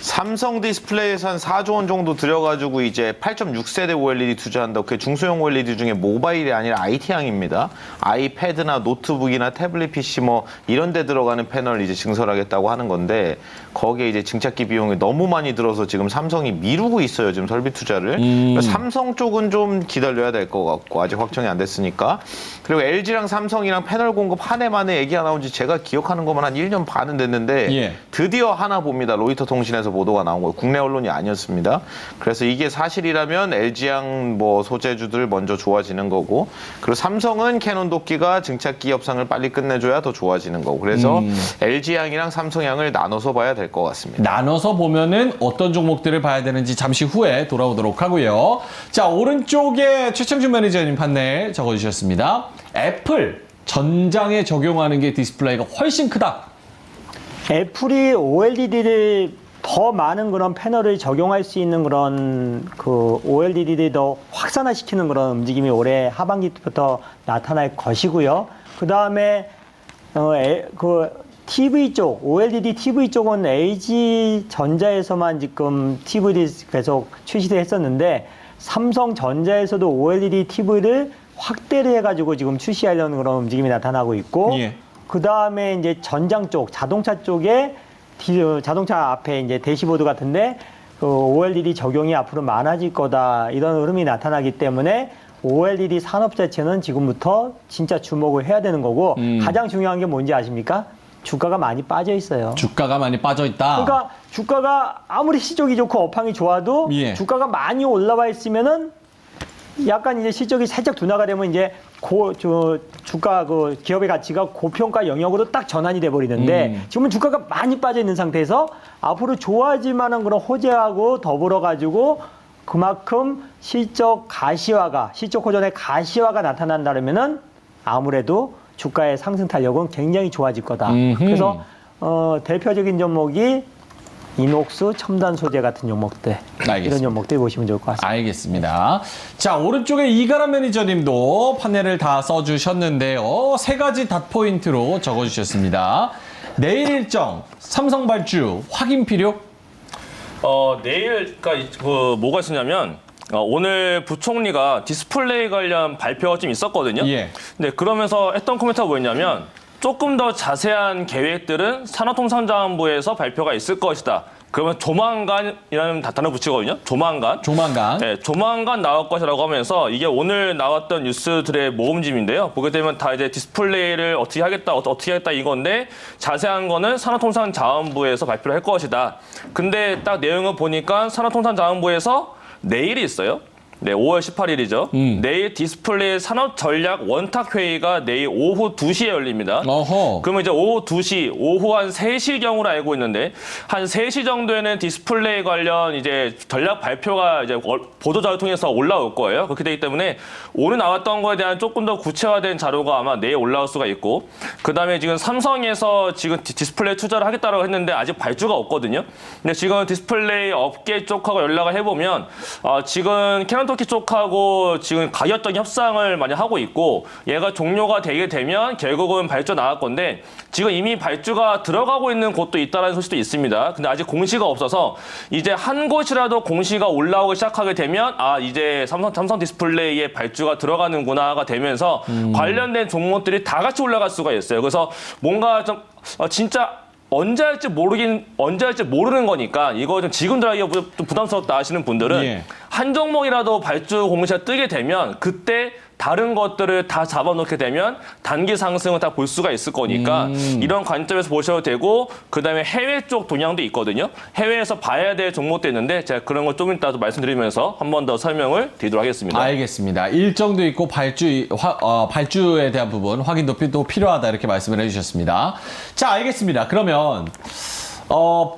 삼성 디스플레이에서 한 4조 원 정도 들여가지고 이제 8.6세대 OLED 투자한다고. 그게 중소형 OLED 중에 모바일이 아니라 IT향입니다. 아이패드나 노트북이나 태블릿 PC 뭐 이런 데 들어가는 패널 이제 증설하겠다고 하는 건데 거기에 이제 증착기 비용이 너무 많이 들어서 지금 삼성이 미루고 있어요. 지금 설비 투자를. 그러니까 삼성 쪽은 좀 기다려야 될 것 같고 아직 확정이 안 됐으니까. 그리고 LG랑 삼성이랑 패널 공급 한 해 만에 얘기가 나온 지 제가 기억하는 것만 한 1년 반은 됐는데 드디어 하나 봅니다. 로이터 통신에서 언론에서 보도가 나온 거예요. 국내 언론이 아니었습니다. 그래서 이게 사실이라면 LG양 뭐 소재주들 먼저 좋아지는 거고, 그리고 삼성은 캐논 도끼가 증착기 협상을 빨리 끝내줘야 더 좋아지는 거고, 그래서 LG양이랑 삼성양을 나눠서 봐야 될 것 같습니다. 나눠서 보면은 어떤 종목들을 봐야 되는지 잠시 후에 돌아오도록 하고요. 자, 오른쪽에 최창준 매니저님 판넬 적어주셨습니다. 애플 전장에 적용하는 게 디스플레이가 훨씬 크다. 애플이 OLED를 더 많은 그런 패널을 적용할 수 있는 그런 그 OLED를 더 확산화시키는 그런 움직임이 올해 하반기부터 나타날 것이고요. 그 다음에 그 TV 쪽, OLED TV 쪽은 LG 전자에서만 지금 TV를 계속 출시를 했었는데 삼성전자에서도 OLED TV를 확대를 해가지고 지금 출시하려는 그런 움직임이 나타나고 있고, 예. 그 다음에 이제 전장 쪽, 자동차 쪽에 자동차 앞에 이제 대시보드 같은데 그 OLED 적용이 앞으로 많아질 거다, 이런 흐름이 나타나기 때문에 OLED 산업 자체는 지금부터 진짜 주목을 해야 되는 거고, 가장 중요한 게 뭔지 아십니까? 주가가 많이 빠져 있어요. 주가가 많이 빠져 있다. 그러니까 주가가 아무리 실적이 좋고 업황이 좋아도 예. 주가가 많이 올라와 있으면은 약간 이제 실적이 살짝 둔화가 되면 이제 주가 그 기업의 가치가 고평가 영역으로 딱 전환이 돼 버리는데, 지금은 주가가 많이 빠져 있는 상태에서 앞으로 좋아질 만한 그런 호재하고 더불어 가지고 그만큼 실적 호전의 가시화가 나타난다면은 아무래도 주가의 상승 탄력은 굉장히 좋아질 거다. 그래서 대표적인 종목이 이녹스, 첨단 소재 같은 종목들, 알겠습니다. 이런 종목들 보시면 좋을 것 같습니다. 알겠습니다. 자, 오른쪽에 이가람 매니저님도 판넬을 다 써주셨는데요. 세 가지 닷 포인트로 적어주셨습니다. 내일 일정, 삼성 발주 확인 필요? 내일 그 뭐가 있었냐면 오늘 부총리가 디스플레이 관련 발표가 좀 있었거든요. 예. 네, 그러면서 했던 코멘트가 뭐였냐면 조금 더 자세한 계획들은 산업통상자원부에서 발표가 있을 것이다. 그러면 조만간이라는 단어를 붙이거든요. 조만간. 네, 조만간 나올 것이라고 하면서 이게 오늘 나왔던 뉴스들의 모음집인데요. 보게 되면 다 이제 디스플레이를 어떻게 하겠다 이건데, 자세한 거는 산업통상자원부에서 발표를 할 것이다. 근데 딱 내용을 보니까 산업통상자원부에서 내일이 있어요. 네, 5월 18일이죠. 내일 디스플레이 산업전략 원탁회의가 내일 오후 2시에 열립니다. 어허. 그러면 이제 오후 2시, 오후 한 3시경으로 알고 있는데, 한 3시 정도에는 디스플레이 관련 이제 전략 발표가 이제 보도자료 통해서 올라올 거예요. 그렇게 되기 때문에 오늘 나왔던 거에 대한 조금 더 구체화된 자료가 아마 내일 올라올 수가 있고, 그 다음에 지금 삼성에서 지금 디스플레이 투자를 하겠다고 했는데 아직 발주가 없거든요. 근데 지금 디스플레이 업계 쪽하고 연락을 해보면, 지금 캐논 터키 쪽하고 지금 가격적 협상을 많이 하고 있고, 얘가 종료가 되게 되면 결국은 발주가 나갈 건데, 지금 이미 발주가 들어가고 있는 곳도 있다는 소식도 있습니다. 근데 아직 공시가 없어서 이제 한 곳이라도 공시가 올라오기 시작하게 되면 이제 삼성 디스플레이에 발주가 들어가는구나가 되면서 관련된 종목들이 다 같이 올라갈 수가 있어요. 그래서 뭔가 좀 진짜 언제 할지 모르는 거니까 이거 좀 지금 들어가기가 좀 부담스럽다 하시는 분들은 예. 한 종목이라도 발주 공시가 뜨게 되면 그때 다른 것들을 다 잡아놓게 되면 단기 상승을 다 볼 수가 있을 거니까 이런 관점에서 보셔도 되고, 그다음에 해외 쪽 동향도 있거든요. 해외에서 봐야 될 종목도 있는데 제가 그런 걸 좀 이따 발씀드리면서 한 번 더 설명을 드리도록 하겠습니다. 알겠습니다. 일정도 있고 발주에 대한 부분 확인도 또 필요하다, 이렇게 말씀을 해주셨습니다. 자, 알겠습니다. 그러면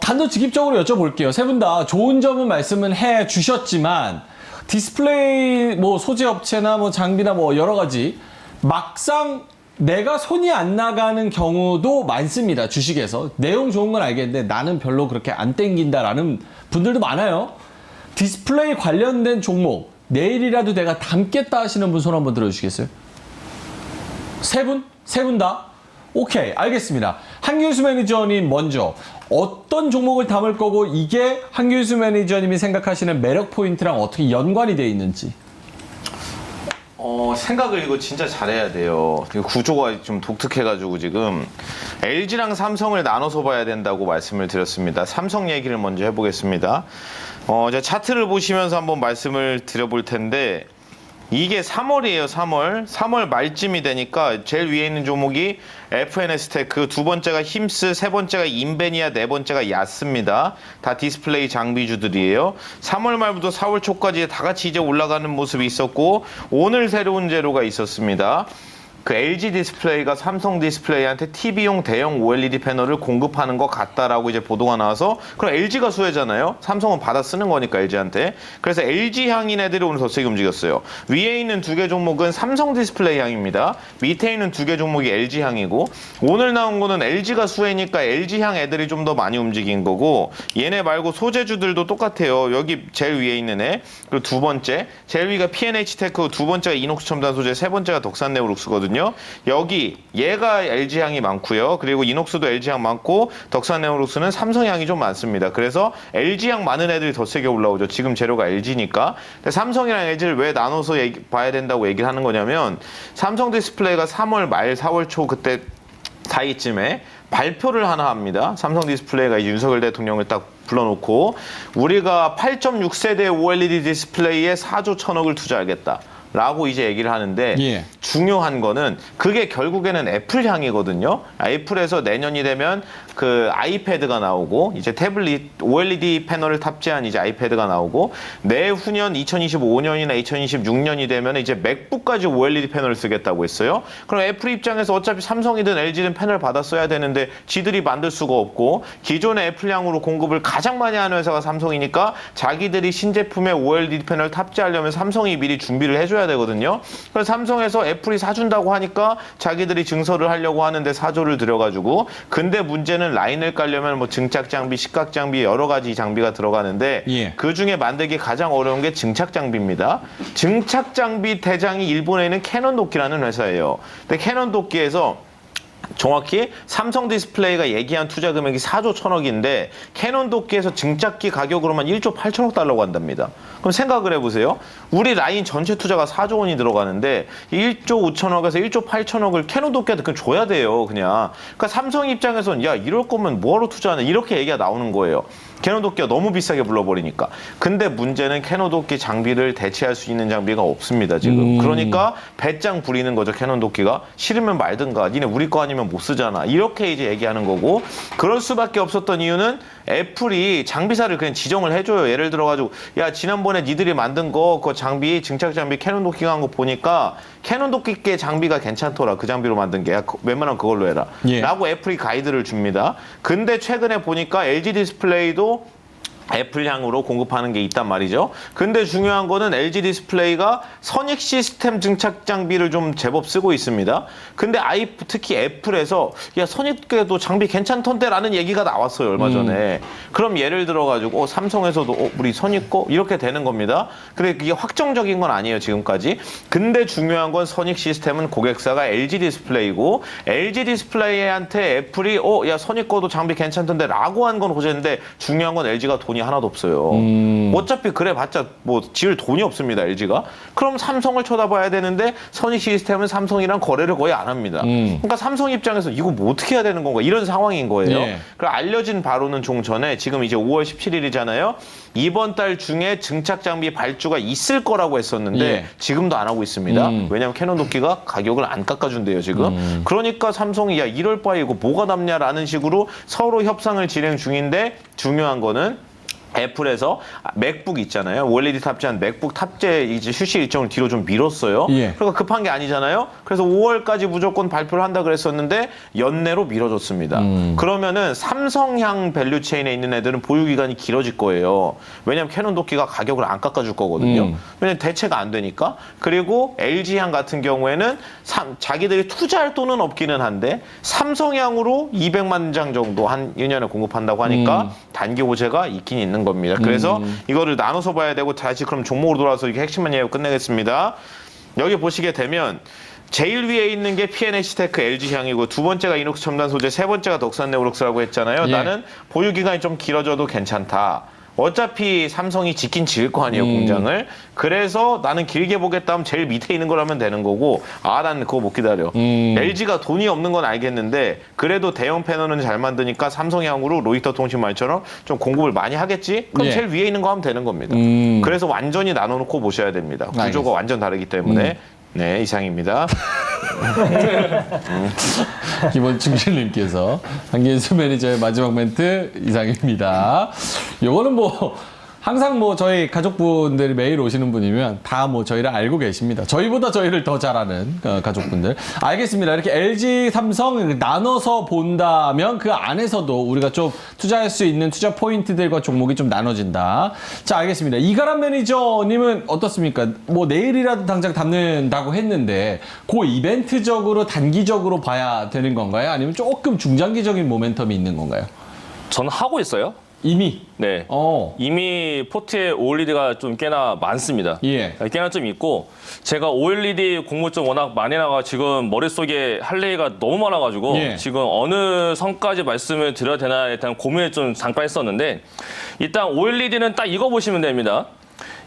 단도직입적으로 여쭤볼게요. 세 분 다 좋은 점은 말씀을 해 주셨지만, 디스플레이 뭐 소재 업체나 뭐 장비나 뭐 여러 가지 막상 내가 손이 안 나가는 경우도 많습니다. 주식에서 내용 좋은 건 알겠는데 나는 별로 그렇게 안 땡긴다라는 분들도 많아요. 디스플레이 관련된 종목 내일이라도 내가 담겠다 하시는 분 손 한번 들어주시겠어요? 세 분? 세 분 다? 오케이, 알겠습니다. 한규수 매니저님 먼저 어떤 종목을 담을 거고, 이게 한규수 매니저님이 생각하시는 매력 포인트랑 어떻게 연관이 되어 있는지. 생각을 이거 진짜 잘해야 돼요. 구조가 좀 독특해가지고 지금 LG랑 삼성을 나눠서 봐야 된다고 말씀을 드렸습니다. 삼성 얘기를 먼저 해보겠습니다. 제가 차트를 보시면서 한번 말씀을 드려볼 텐데, 이게 3월이에요, 3월. 3월 말쯤이 되니까 제일 위에 있는 종목이 FNS테크, 두 번째가 힘스, 세 번째가 인베니아, 네 번째가 야스입니다. 다 디스플레이 장비주들이에요. 3월 말부터 4월 초까지 다 같이 이제 올라가는 모습이 있었고 오늘 새로운 재료가 있었습니다. 그 LG 디스플레이가 삼성 디스플레이한테 TV용 대형 OLED 패널을 공급하는 것 같다라고 이제 보도가 나와서 그럼 LG가 수혜잖아요. 삼성은 받아 쓰는 거니까 LG한테. 그래서 LG 향인 애들이 오늘 더 세게 움직였어요. 위에 있는 두 개 종목은 삼성 디스플레이 향입니다. 밑에 있는 두 개 종목이 LG 향이고 오늘 나온 거는 LG가 수혜니까 LG 향 애들이 좀 더 많이 움직인 거고 얘네 말고 소재주들도 똑같아요. 여기 제일 위에 있는 애 그리고 두 번째 제일 위가 P&H 테크, 두 번째가 이녹스 첨단 소재, 세 번째가 덕산 네오룩스거든요. 여기 얘가 LG 향이 많고요. 그리고 이녹스도 LG 향 많고 덕산 네오룩스는 삼성 향이 좀 많습니다. 그래서 LG 향 많은 애들이 더 세게 올라오죠. 지금 재료가 LG니까. 근데 삼성이랑 LG를 왜 나눠서 봐야 된다고 얘기를 하는 거냐면 삼성 디스플레이가 3월 말 4월 초 그때 사이쯤에 발표를 하나 합니다. 삼성 디스플레이가 이제 윤석열 대통령을 딱 불러놓고 우리가 8.6세대 OLED 디스플레이에 4조 1,000억을 투자하겠다. 라고 이제 얘기를 하는데 예. 중요한 거는 그게 결국에는 애플 향이거든요. 애플에서 내년이 되면 그 아이패드가 나오고 이제 태블릿 OLED 패널을 탑재한 이제 아이패드가 나오고 내후년 2025년이나 2026년이 되면 이제 맥북까지 OLED 패널을 쓰겠다고 했어요. 그럼 애플 입장에서 어차피 삼성이든 LG든 패널 받아 써야 되는데 지들이 만들 수가 없고 기존의 애플 향으로 공급을 가장 많이 하는 회사가 삼성이니까 자기들이 신제품에 OLED 패널 탑재하려면 삼성이 미리 준비를 해줘야 되거든요. 그래서 삼성에서 애플이 사준다고 하니까 자기들이 증설을 하려고 하는데 4조를 들여가지고 근데 문제는 라인을 깔려면 뭐 증착 장비, 식각 장비 여러 가지 장비가 들어가는데 예. 그 중에 만들기 가장 어려운 게 증착 장비입니다. 증착 장비 대장이 일본에 있는 캐논 도끼라는 회사예요. 근데 캐논 도끼에서 정확히 삼성 디스플레이가 얘기한 투자 금액이 4조 1,000억인데 캐논 도끼에서 증착기 가격으로만 1조 8천억 달러고 한답니다. 그럼 생각을 해보세요. 우리 라인 전체 투자가 4조 원이 들어가는데 1조 5천억에서 1조 8천억을 캐논 도끼한테 그냥 줘야 돼요. 그냥. 그러니까 삼성 입장에서는 야 이럴 거면 뭐하러 투자하냐 이렇게 얘기가 나오는 거예요. 캐논 도끼가 너무 비싸게 불러버리니까. 근데 문제는 캐논 도끼 장비를 대체할 수 있는 장비가 없습니다. 지금. 그러니까 배짱 부리는 거죠. 캐논 도끼가. 싫으면 말든가. 니네 우리 거 아니면 못 쓰잖아. 이렇게 이제 얘기하는 거고 그럴 수밖에 없었던 이유는 애플이 장비사를 그냥 지정을 해줘요. 예를 들어가지고 야 지난번에 니들이 만든 거 그 장비 증착 장비 캐논 도끼가 한 거 보니까 캐논 도끼께 장비가 괜찮더라. 그 장비로 만든 게. 야, 웬만하면 그걸로 해라. 예. 라고 애플이 가이드를 줍니다. 근데 최근에 보니까 LG 디스플레이도 애플향으로 공급하는 게 있단 말이죠. 근데 중요한 거는 LG 디스플레이가 선익 시스템 증착 장비를 좀 제법 쓰고 있습니다. 근데 특히 애플에서 야 선익에도 장비 괜찮던데 라는 얘기가 나왔어요. 얼마 전에. 그럼 예를 들어가지고 삼성에서도 우리 선익 거 이렇게 되는 겁니다. 근데 그게 확정적인 건 아니에요. 지금까지. 근데 중요한 건 선익 시스템은 고객사가 LG 디스플레이고 LG 디스플레이한테 애플이 야 선익 거도 장비 괜찮던데 라고 한 건 호재인데 중요한 건 LG가 돈이 하나도 없어요. 어차피 그래봤자 뭐 지을 돈이 없습니다. LG가. 그럼 삼성을 쳐다봐야 되는데 선익 시스템은 삼성이랑 거래를 거의 안 합니다. 그러니까 삼성 입장에서 이거 뭐 어떻게 해야 되는 건가 이런 상황인 거예요. 예. 그리고 알려진 바로는 좀 전에 지금 이제 5월 17일이잖아요. 이번 달 중에 증착 장비 발주가 있을 거라고 했었는데 예. 지금도 안 하고 있습니다. 왜냐하면 캐논 도끼가 가격을 안 깎아준대요 지금. 그러니까 삼성이 야 이럴 바에 이거 뭐가 남냐라는 식으로 서로 협상을 진행 중인데 중요한 거는 애플에서 맥북 있잖아요. OLED 탑재한 맥북 탑재 이제 출시 일정을 뒤로 좀 미뤘어요. 예. 그러니까 급한 게 아니잖아요. 그래서 5월까지 무조건 발표를 한다 그랬었는데 연내로 미뤄졌습니다. 그러면은 삼성향 밸류체인에 있는 애들은 보유 기간이 길어질 거예요. 왜냐하면 캐논 도끼가 가격을 안 깎아줄 거거든요. 왜냐면 대체가 안 되니까. 그리고 LG향 같은 경우에는 자기들이 투자할 돈은 없기는 한데 삼성향으로 200만 장 정도 한 1년에 공급한다고 하니까 단기 호재가 있긴 있는 겁니다. 그래서 이거를 나눠서 봐야 되고 다시 그럼 종목으로 돌아와서 이게 핵심만 얘기하고 끝내겠습니다. 여기 보시게 되면 제일 위에 있는 게 P&H 테크 LG 향이고 두 번째가 이녹스 첨단 소재, 세 번째가 덕산 네오룩스라고 했잖아요. 예. 나는 보유 기간이 좀 길어져도 괜찮다. 어차피 삼성이 짓긴 지을 거 아니에요, 공장을. 그래서 나는 길게 보겠다 하면 제일 밑에 있는 걸 하면 되는 거고, 아, 난 그거 못 기다려. LG가 돈이 없는 건 알겠는데, 그래도 대형 패널은 잘 만드니까 삼성향으로 로이터 통신 말처럼 좀 공급을 많이 하겠지? 그럼 예. 제일 위에 있는 거 하면 되는 겁니다. 그래서 완전히 나눠놓고 보셔야 됩니다. 구조가 알겠습니다. 완전 다르기 때문에. 네, 이상입니다. 기본 충실님께서 한기수 매니저의 마지막 멘트 이상입니다. 요거는 뭐 항상 뭐 저희 가족분들이 매일 오시는 분이면 다 뭐 저희를 알고 계십니다. 저희보다 저희를 더 잘 아는 가족분들. 알겠습니다. 이렇게 LG, 삼성 나눠서 본다면 그 안에서도 우리가 좀 투자할 수 있는 투자 포인트들과 종목이 좀 나눠진다. 자, 알겠습니다. 이가람 매니저님은 어떻습니까? 뭐 내일이라도 당장 담는다고 했는데 그 이벤트적으로 단기적으로 봐야 되는 건가요? 아니면 조금 중장기적인 모멘텀이 있는 건가요? 저는 하고 있어요. 이미? 네. 어. 이미 포트에 OLED가 좀 꽤나 많습니다. 예. 꽤나 좀 있고 제가 OLED 공부 좀 워낙 많이 나가 지금 머릿속에 할 얘기가 너무 많아가지고 예. 지금 어느 선까지 말씀을 드려야 되나에 대한 고민을 좀 잠깐 했었는데 일단 OLED는 딱 이거 보시면 됩니다.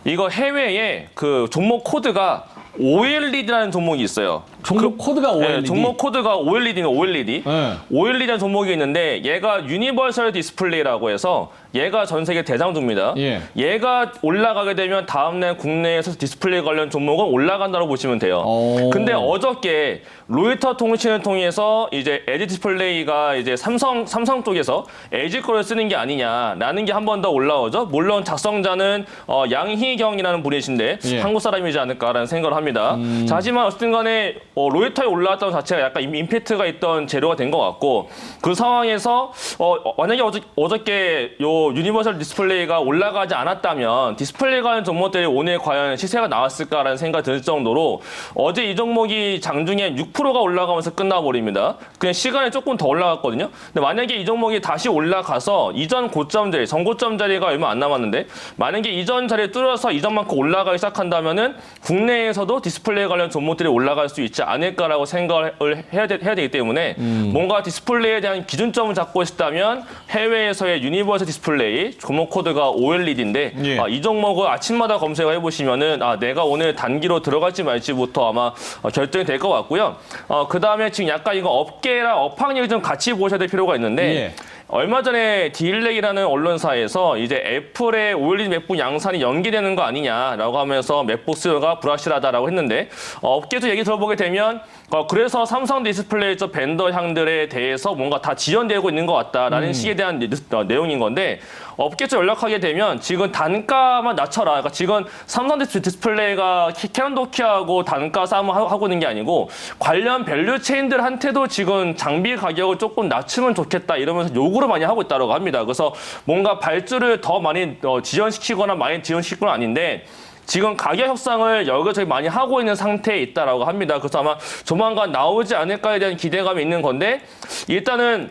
이거 해외에 그 종목 코드가 OLED라는 종목이 있어요. 종목 코드가 OLED? 네, 종목 코드가 OLED는 OLED. 네. OLED라는 종목이 있는데 얘가 유니버설 디스플레이라고 해서 얘가 전 세계 대장주입니다. 예. 얘가 올라가게 되면 다음날 국내에서 디스플레이 관련 종목은 올라간다고 보시면 돼요. 오. 근데 어저께 로이터 통신을 통해서 이제 LG 디스플레이가 이제 삼성 쪽에서 LG 거를 쓰는 게 아니냐라는 게 한 번 더 올라오죠. 물론 작성자는 양희경이라는 분이신데 예. 한국 사람이지 않을까라는 생각을 합니다. 자, 하지만 어쨌든 간에 로이터에 올라왔던 자체가 약간 임팩트가 있던 재료가 된 것 같고 그 상황에서 만약에 어저께 요 유니버설 디스플레이가 올라가지 않았다면 디스플레이 관련 종목들이 오늘 과연 시세가 나왔을까라는 생각이 들 정도로 어제 이 종목이 장중에 6%가 올라가면서 끝나버립니다. 그냥 시간이 조금 더 올라갔거든요. 근데 만약에 이 종목이 다시 올라가서 이전 고점 자리, 전고점 자리가 얼마 안 남았는데 만약에 이전 자리를 뚫어서 이전만큼 올라가기 시작한다면은 국내에서도 디스플레이 관련 종목들이 올라갈 수 있지 않을까라고 생각을 해야 되기 때문에 뭔가 디스플레이에 대한 기준점을 잡고 싶다면 해외에서의 유니버설 디스플레이 종목 코드가 OLED인데 예. 이 종목을 아침마다 검색을 해보시면은 내가 오늘 단기로 들어갈지 말지부터 아마 결정이 될 것 같고요. 그 다음에 지금 약간 이거 업계랑 업황률 좀 같이 보셔야 될 필요가 있는데 예. 얼마 전에 딜렉이라는 언론사에서 이제 애플의 OLED 맥북 양산이 연기되는 거 아니냐라고 하면서 맥북 수요가 불확실하다라고 했는데 업계에서 얘기 들어보게 되면 그래서 삼성 디스플레이 쪽 벤더 향들에 대해서 뭔가 다 지연되고 있는 것 같다라는 식에 대한 내용인 건데 업계 쪽 연락하게 되면 지금 단가만 낮춰라. 그러니까 지금 삼성 디스플레이가 캐논 도키하고 단가 싸움을 하고 있는 게 아니고 관련 밸류 체인들한테도 지금 장비 가격을 조금 낮추면 좋겠다 이러면서 요구를 많이 하고 있다고 합니다. 그래서 뭔가 발주를 더 많이 지연시키거나 많이 지연시키는 건 아닌데 지금 가격 협상을 여기저기 많이 하고 있는 상태에 있다라고 합니다. 그래서 아마 조만간 나오지 않을까에 대한 기대감이 있는 건데 일단은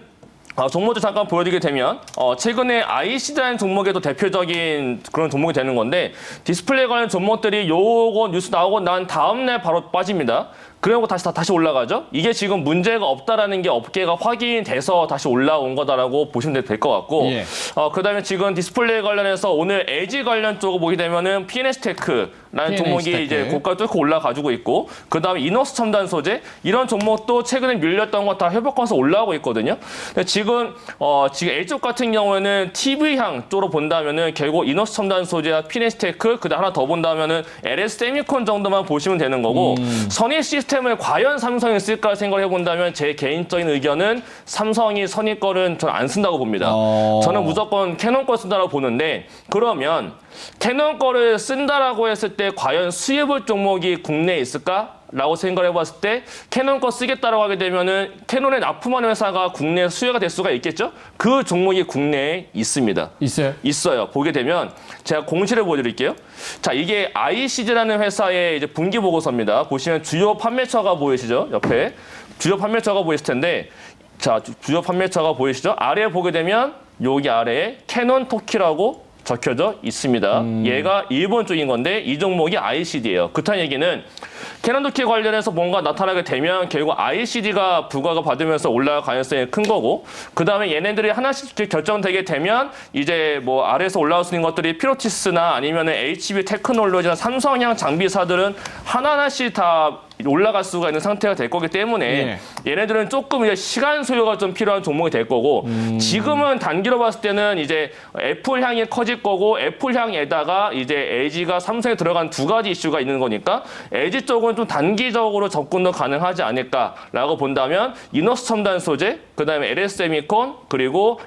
종목들 잠깐 보여드리게 되면 최근에 IC라는 종목에도 대표적인 그런 종목이 되는 건데 디스플레이 관련 종목들이 요거 뉴스 나오고 난 다음날 바로 빠집니다. 그리고 다시 올라가죠. 이게 지금 문제가 없다라는 게 업계가 확인돼서 다시 올라온 거다라고 보시면 될 것 같고 예. 그다음에 지금 디스플레이 관련해서 오늘 LG 관련 쪽을 보게 되면은 PNS테크라는 종목이 이제 고가 뚫고 올라가지고 있고 그다음에 이너스 첨단 소재 이런 종목도 최근에 밀렸던 거 다 회복하면서 올라오고 있거든요. 근데 지금 A쪽 같은 경우에는 TV향 쪽으로 본다면은 결국 이너스 첨단 소재와 PNS테크 그다음 하나 더 본다면은 LS 세미콘 정도만 보시면 되는 거고 선의 시스템을 과연 삼성이 쓸까 생각을 해본다면 제 개인적인 의견은 삼성이 선의 거는 저는 안 쓴다고 봅니다. 저는 무조건 캐논 거 쓴다고 보는데 그러면 캐논 거를 쓴다라고 했을 때 과연 수혜볼 종목이 국내에 있을까? 라고 생각을 해봤을 때 캐논 거 쓰겠다라고 하게 되면은 캐논에 납품하는 회사가 국내에 수혜가 될 수가 있겠죠? 그 종목이 국내에 있습니다. 있어요? 있어요. 보게 되면 제가 공시를 보여드릴게요. 자, 이게 ICG라는 회사의 이제 분기 보고서입니다. 보시면 주요 판매처가 보이시죠? 옆에 주요 판매처가 보이실 텐데, 자, 주요 판매처가 보이시죠? 아래에 보게 되면 여기 아래에 캐논 토키라고 적혀져 있습니다. 얘가 일본 쪽인 건데 이 종목이 ICD예요. 그렇다는 얘기는 캐논도키 관련해서 뭔가 나타나게 되면 결국 ICD가 부과가 받으면서 올라갈 가능성이 큰 거고, 그 다음에 얘네들이 하나씩 결정되게 되면 이제 뭐 아래에서 올라올 수 있는 것들이 피로티스나 아니면 HB 테크놀로지나 삼성향 장비사들은 하나하나씩 다 올라갈 수가 있는 상태가 될 거기 때문에 얘네들은 조금 이제 시간 소요가 좀 필요한 종목이 될 거고, 지금은 단기로 봤을 때는 이제 애플향이 커질 거고, 애플향에다가 이제 LG가 삼성에 들어간 두 가지 이슈가 있는 거니까 LG 쪽은 좀 단기적으로 접근도 가능하지 않을까라고 본다면 이노스 첨단 소재, 그다음에 LS세미콘, 그리고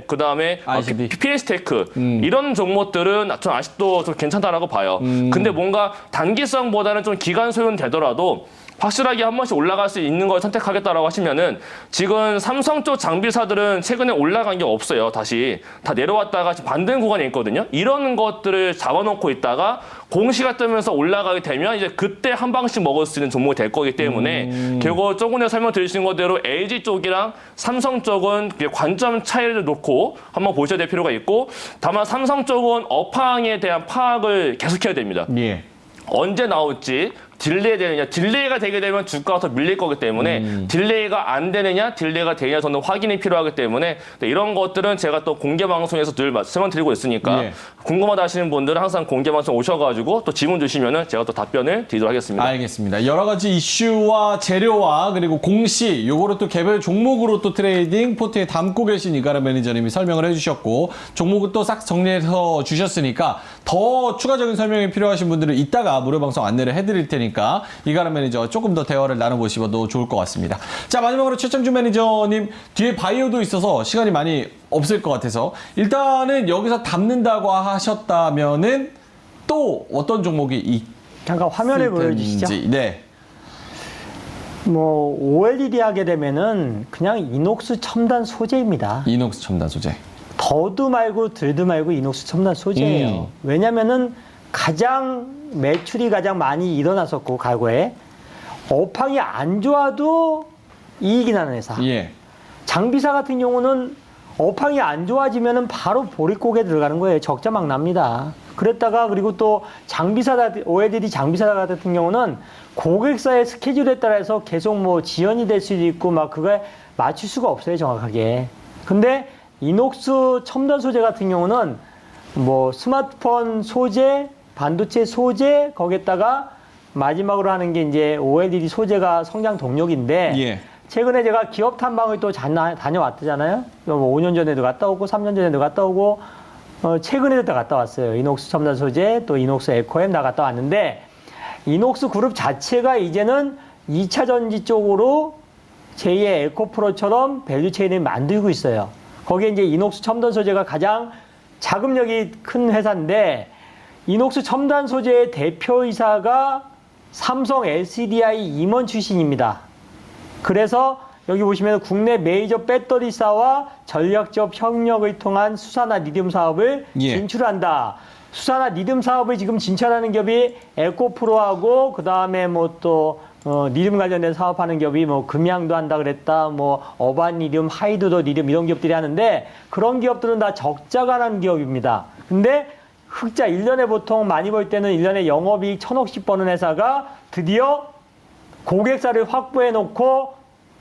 그다음에 ICD. PS테크 이런 종목들은 좀 아직도 좀 괜찮다라고 봐요. 근데 뭔가 단기성보다는 좀 기간 소요는 되더라도 확실하게 한 번씩 올라갈 수 있는 걸 선택하겠다라고 하시면은, 지금 삼성 쪽 장비사들은 최근에 올라간 게 없어요. 다시 다 내려왔다가 지금 반등 구간에 있거든요. 이런 것들을 잡아놓고 있다가 공시가 뜨면서 올라가게 되면 이제 그때 한 방씩 먹을 수 있는 종목이 될 거기 때문에 결국 조금 전에 설명드리신 것대로 LG 쪽이랑 삼성 쪽은 관점 차이를 놓고 한번 보셔야 될 필요가 있고, 다만 삼성 쪽은 업황에 대한 파악을 계속해야 됩니다. 예. 언제 나올지, 딜레이 되느냐, 딜레이가 되게 되면 주가가 더 밀릴 거기 때문에 딜레이가 안 되느냐, 딜레이가 되느냐 저는 확인이 필요하기 때문에 이런 것들은 제가 또 공개 방송에서 늘 설명드리고 있으니까 궁금하다 하시는 분들은 항상 공개 방송 오셔가지고 또 질문 주시면은 제가 또 답변을 드리도록 하겠습니다. 알겠습니다. 여러 가지 이슈와 재료와 그리고 공시, 요거를 또 개별 종목으로 또 트레이딩 포트에 담고 계신 이가람 매니저님이 설명을 해주셨고, 종목을 또 싹 정리해서 주셨으니까 더 추가적인 설명이 필요하신 분들은 이따가 무료 방송 안내를 해드릴 테니까 이가람 매니저 조금 더 대화를 나눠보시면 좋을 것 같습니다. 자, 마지막으로 최창준 매니저님, 뒤에 바이오도 있어서 시간이 많이 없을 것 같아서 일단은 여기서 담는다고 하셨다면은 또 어떤 종목이 잠깐 화면을 보여주시죠. 네. 뭐 OLED 하게 되면은 그냥 이녹스 첨단 소재입니다. 이녹스 첨단 소재. 더도 말고 덜도 말고 이녹스 첨단 소재예요. 왜냐면은 가장 매출이 가장 많이 일어났었고, 과거에 업황이 안 좋아도 이익이 나는 회사. 예. 장비사 같은 경우는 업황이 안 좋아지면은 바로 보릿고개 들어가는 거예요. 적자 막 납니다. 그랬다가 그리고 또 장비사, OLED 장비사 같은 경우는 고객사의 스케줄에 따라서 계속 뭐 지연이 될 수도 있고 막 그거에 맞출 수가 없어요, 정확하게. 근데 이녹스 첨단 소재 같은 경우는 뭐 스마트폰 소재, 반도체 소재, 거기에다가 마지막으로 하는 게 이제 OLED 소재가 성장 동력인데, 예. 최근에 제가 기업 탐방을 또 다녀왔잖아요. 5년 전에도 갔다 오고 3년 전에도 갔다 오고 최근에도 다 갔다 왔어요. 이녹스 첨단 소재, 또 이녹스 에코엠 다 갔다 왔는데, 이녹스 그룹 자체가 이제는 2차 전지 쪽으로 제2의 에코프로처럼 밸류체인을 만들고 있어요. 거기에 이제 이녹스 첨단 소재가 가장 자금력이 큰 회사인데, 이녹스 첨단 소재의 대표이사가 삼성 LCDI 임원 출신입니다. 그래서 여기 보시면 국내 메이저 배터리사와 전략적 협력을 통한 수산화 리튬 사업을 진출한다. 수산화 리튬 사업을 지금 진출하는 기업이 에코프로하고, 그 다음에 뭐 또 리튬 관련된 사업하는 기업이 뭐 금양도 한다 그랬다, 뭐 어반 리튬, 하이드로 리튬 이런 기업들이 하는데, 그런 기업들은 다 적자가 나는 기업입니다. 근데 흑자 1년에 보통 많이 벌 때는 1년에 영업이익 1,000억씩 버는 회사가 드디어 고객사를 확보해 놓고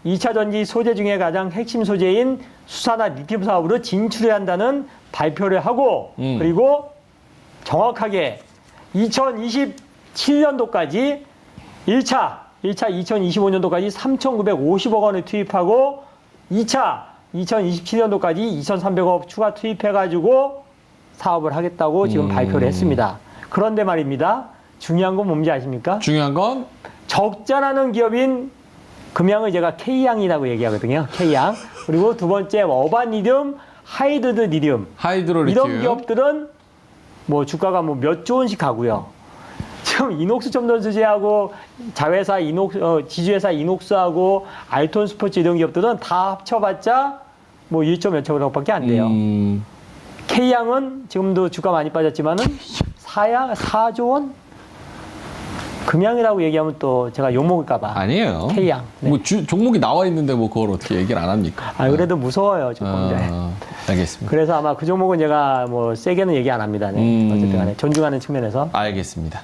2차 전지 소재 중에 가장 핵심 소재인 수산화 리튬 사업으로 진출해야 한다는 발표를 하고, 그리고 정확하게 2027년도까지 1차 2025년도까지 3,950억 원을 투입하고, 2차 2027년도까지 2,300억 추가 투입해가지고 사업을 하겠다고 지금 발표를 했습니다. 그런데 말입니다. 중요한 건 뭔지 아십니까? 중요한 건 적자나는 기업인 금양을 제가 K양이라고 얘기하거든요. K양. 그리고 두 번째 어반 리튬, 하이드로 리튬. 하이드로 리튬. 이런 기업들은 뭐 주가가 뭐 몇 조 원씩 가고요. 지금 이녹스 첨단 소재하고 자회사 지주회사 이녹스하고 알톤 스포츠 이런 기업들은 다 합쳐봤자 뭐 1조 몇천 원밖에 안 돼요. K양은 지금도 주가 많이 빠졌지만은 4조 원? 금양이라고 얘기하면 또 제가 욕먹을까봐. 아니에요. K양. 네. 뭐 종목이 나와 있는데 뭐 그걸 어떻게 얘기를 안 합니까? 그래도 무서워요, 조금. 네. 알겠습니다. 그래서 아마 그 종목은 제가 뭐 세게는 얘기 안 합니다. 네. 어쨌든 간에 존중하는 측면에서. 알겠습니다.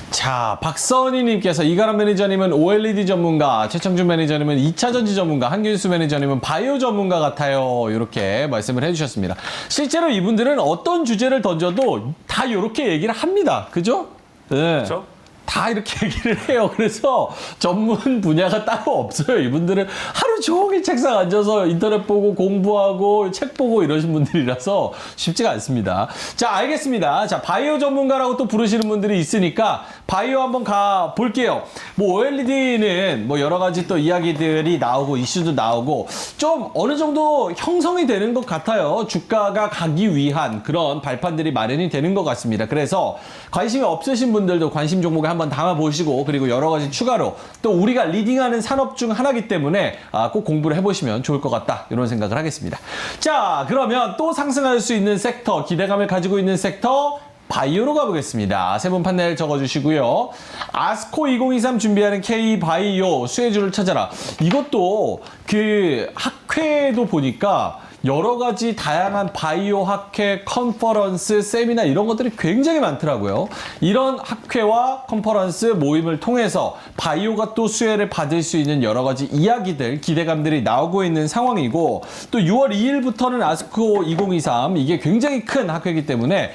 자, 박선희님께서 이가람 매니저님은 OLED 전문가, 최청준 매니저님은 2차 전지 전문가, 한균수 매니저님은 바이오 전문가 같아요. 이렇게 말씀을 해주셨습니다. 실제로 이분들은 어떤 주제를 던져도 다 이렇게 얘기를 합니다. 그죠? 네. 그렇죠? 다 이렇게 얘기를 해요. 그래서 전문 분야가 따로 없어요. 이분들은 하루 종일 책상 앉아서 인터넷 보고 공부하고 책 보고 이러신 분들이라서 쉽지가 않습니다. 자, 알겠습니다. 자, 바이오 전문가라고 또 부르시는 분들이 있으니까 바이오 한번 가 볼게요. 뭐 OLED는 뭐 여러 가지 또 이야기들이 나오고 이슈도 나오고 좀 어느 정도 형성이 되는 것 같아요. 주가가 가기 위한 그런 발판들이 마련이 되는 것 같습니다. 그래서 관심이 없으신 분들도 관심 종목에 한번 담아보시고 그리고 여러 가지 추가로 또 우리가 리딩하는 산업 중 하나이기 때문에 꼭 공부를 해보시면 좋을 것 같다 이런 생각을 하겠습니다. 자, 그러면 또 상승할 수 있는 섹터, 기대감을 가지고 있는 섹터 바이오로 가보겠습니다. 세 분 판넬 적어주시고요. 아스코 2023 준비하는 K바이오 수혜주를 찾아라. 이것도 그 학회도 보니까 여러 가지 다양한 바이오 학회, 컨퍼런스, 세미나 이런 것들이 굉장히 많더라고요. 이런 학회와 컨퍼런스 모임을 통해서 바이오가 또 수혜를 받을 수 있는 여러 가지 이야기들, 기대감들이 나오고 있는 상황이고 또 6월 2일부터는 아스코 2023 이게 굉장히 큰 학회이기 때문에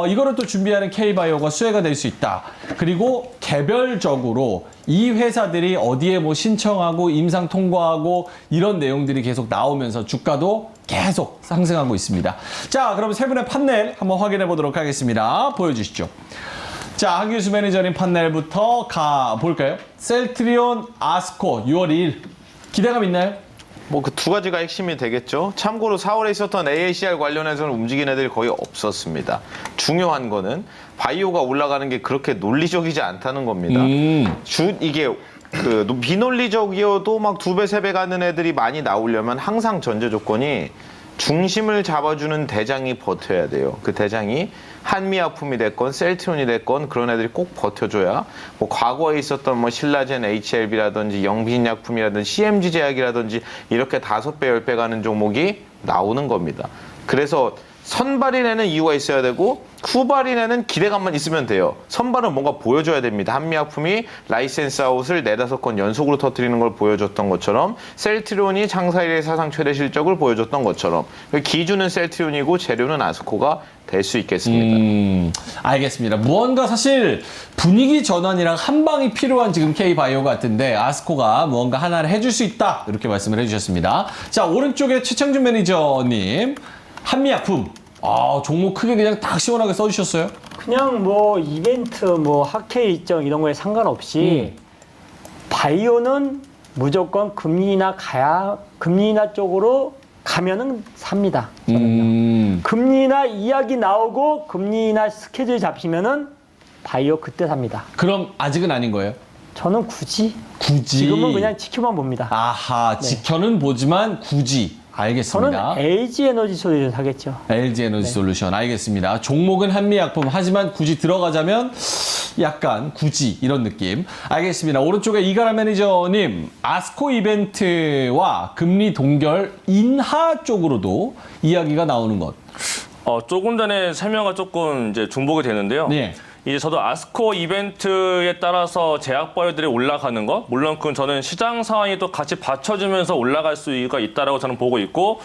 이거를 또 준비하는 K바이오가 수혜가 될 수 있다. 그리고 개별적으로 이 회사들이 어디에 뭐 신청하고 임상 통과하고 이런 내용들이 계속 나오면서 주가도 계속 상승하고 있습니다. 자, 그럼 세 분의 판넬 한번 확인해 보도록 하겠습니다. 보여주시죠. 자, 한규수 매니저님 판넬부터 가볼까요? 셀트리온, 아스코 6월 2일 기대감 있나요? 뭐 그 두 가지가 핵심이 되겠죠. 참고로 4월에 있었던 AACR 관련해서는 움직인 애들이 거의 없었습니다. 중요한 거는 바이오가 올라가는 게 그렇게 논리적이지 않다는 겁니다. 이게 그 비논리적이어도 막 2배, 3배 가는 애들이 많이 나오려면 항상 전제 조건이 중심을 잡아주는 대장이 버텨야 돼요. 그 대장이 한미약품이 됐건 셀트리온이 됐건 그런 애들이 꼭 버텨줘야 뭐 과거에 있었던 뭐 신라젠 HLB라든지 영빈약품이라든지 CMG 제약이라든지 이렇게 5배, 10배 가는 종목이 나오는 겁니다. 그래서 선발인에는 이유가 있어야 되고 후발인에는 기대감만 있으면 돼요. 선발은 뭔가 보여줘야 됩니다. 한미약품이 라이센스 아웃을 4-5건 연속으로 터뜨리는 걸 보여줬던 것처럼 셀트리온이 장사 이래 사상 최대 실적을 보여줬던 것처럼 기준은 셀트리온이고 재료는 아스코가 될 수 있겠습니다. 알겠습니다. 무언가 사실 분위기 전환이랑 한 방이 필요한 지금 K바이오 같은데 아스코가 무언가 하나를 해줄 수 있다 이렇게 말씀을 해주셨습니다. 자, 오른쪽에 최창준 매니저님 한미약품 종목 크게 그냥 딱 시원하게 써주셨어요. 그냥 뭐 이벤트, 뭐 학회 일정 이런 거에 상관없이 바이오는 무조건 금리 인하 쪽으로 가면은 삽니다. 저는요. 금리 인하 이야기 나오고 금리 인하 스케줄 잡히면은 바이오 그때 삽니다. 그럼 아직은 아닌 거예요? 저는 굳이 지금은 그냥 지켜만 봅니다. 아하, 지켜는 보지만 굳이. 알겠습니다. 저는 LG 에너지 솔루션 사겠죠. LG 에너지 솔루션 알겠습니다. 종목은 한미약품 하지만 굳이 들어가자면 약간 굳이 이런 느낌. 알겠습니다. 오른쪽에 이가람 매니저님 아스코 이벤트와 금리 동결 인하 쪽으로도 이야기가 나오는 것. 조금 전에 설명가 조금 이제 중복이 되는데요. 네. 이제 저도 아스코 이벤트에 따라서 제약바이오들이 올라가는 거, 물론 그건 저는 시장 상황이 또 같이 받쳐주면서 올라갈 수가 있다라고 저는 보고 있고,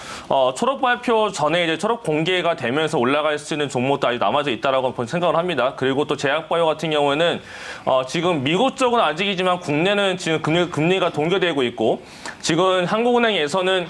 초록 발표 전에 이제 초록 공개가 되면서 올라갈 수 있는 종목도 아직 남아져 있다라고 생각을 합니다. 그리고 또 제약바이오 같은 경우에는 지금 미국 쪽은 아직이지만 국내는 지금 금리가 동결되고 있고, 지금 한국은행에서는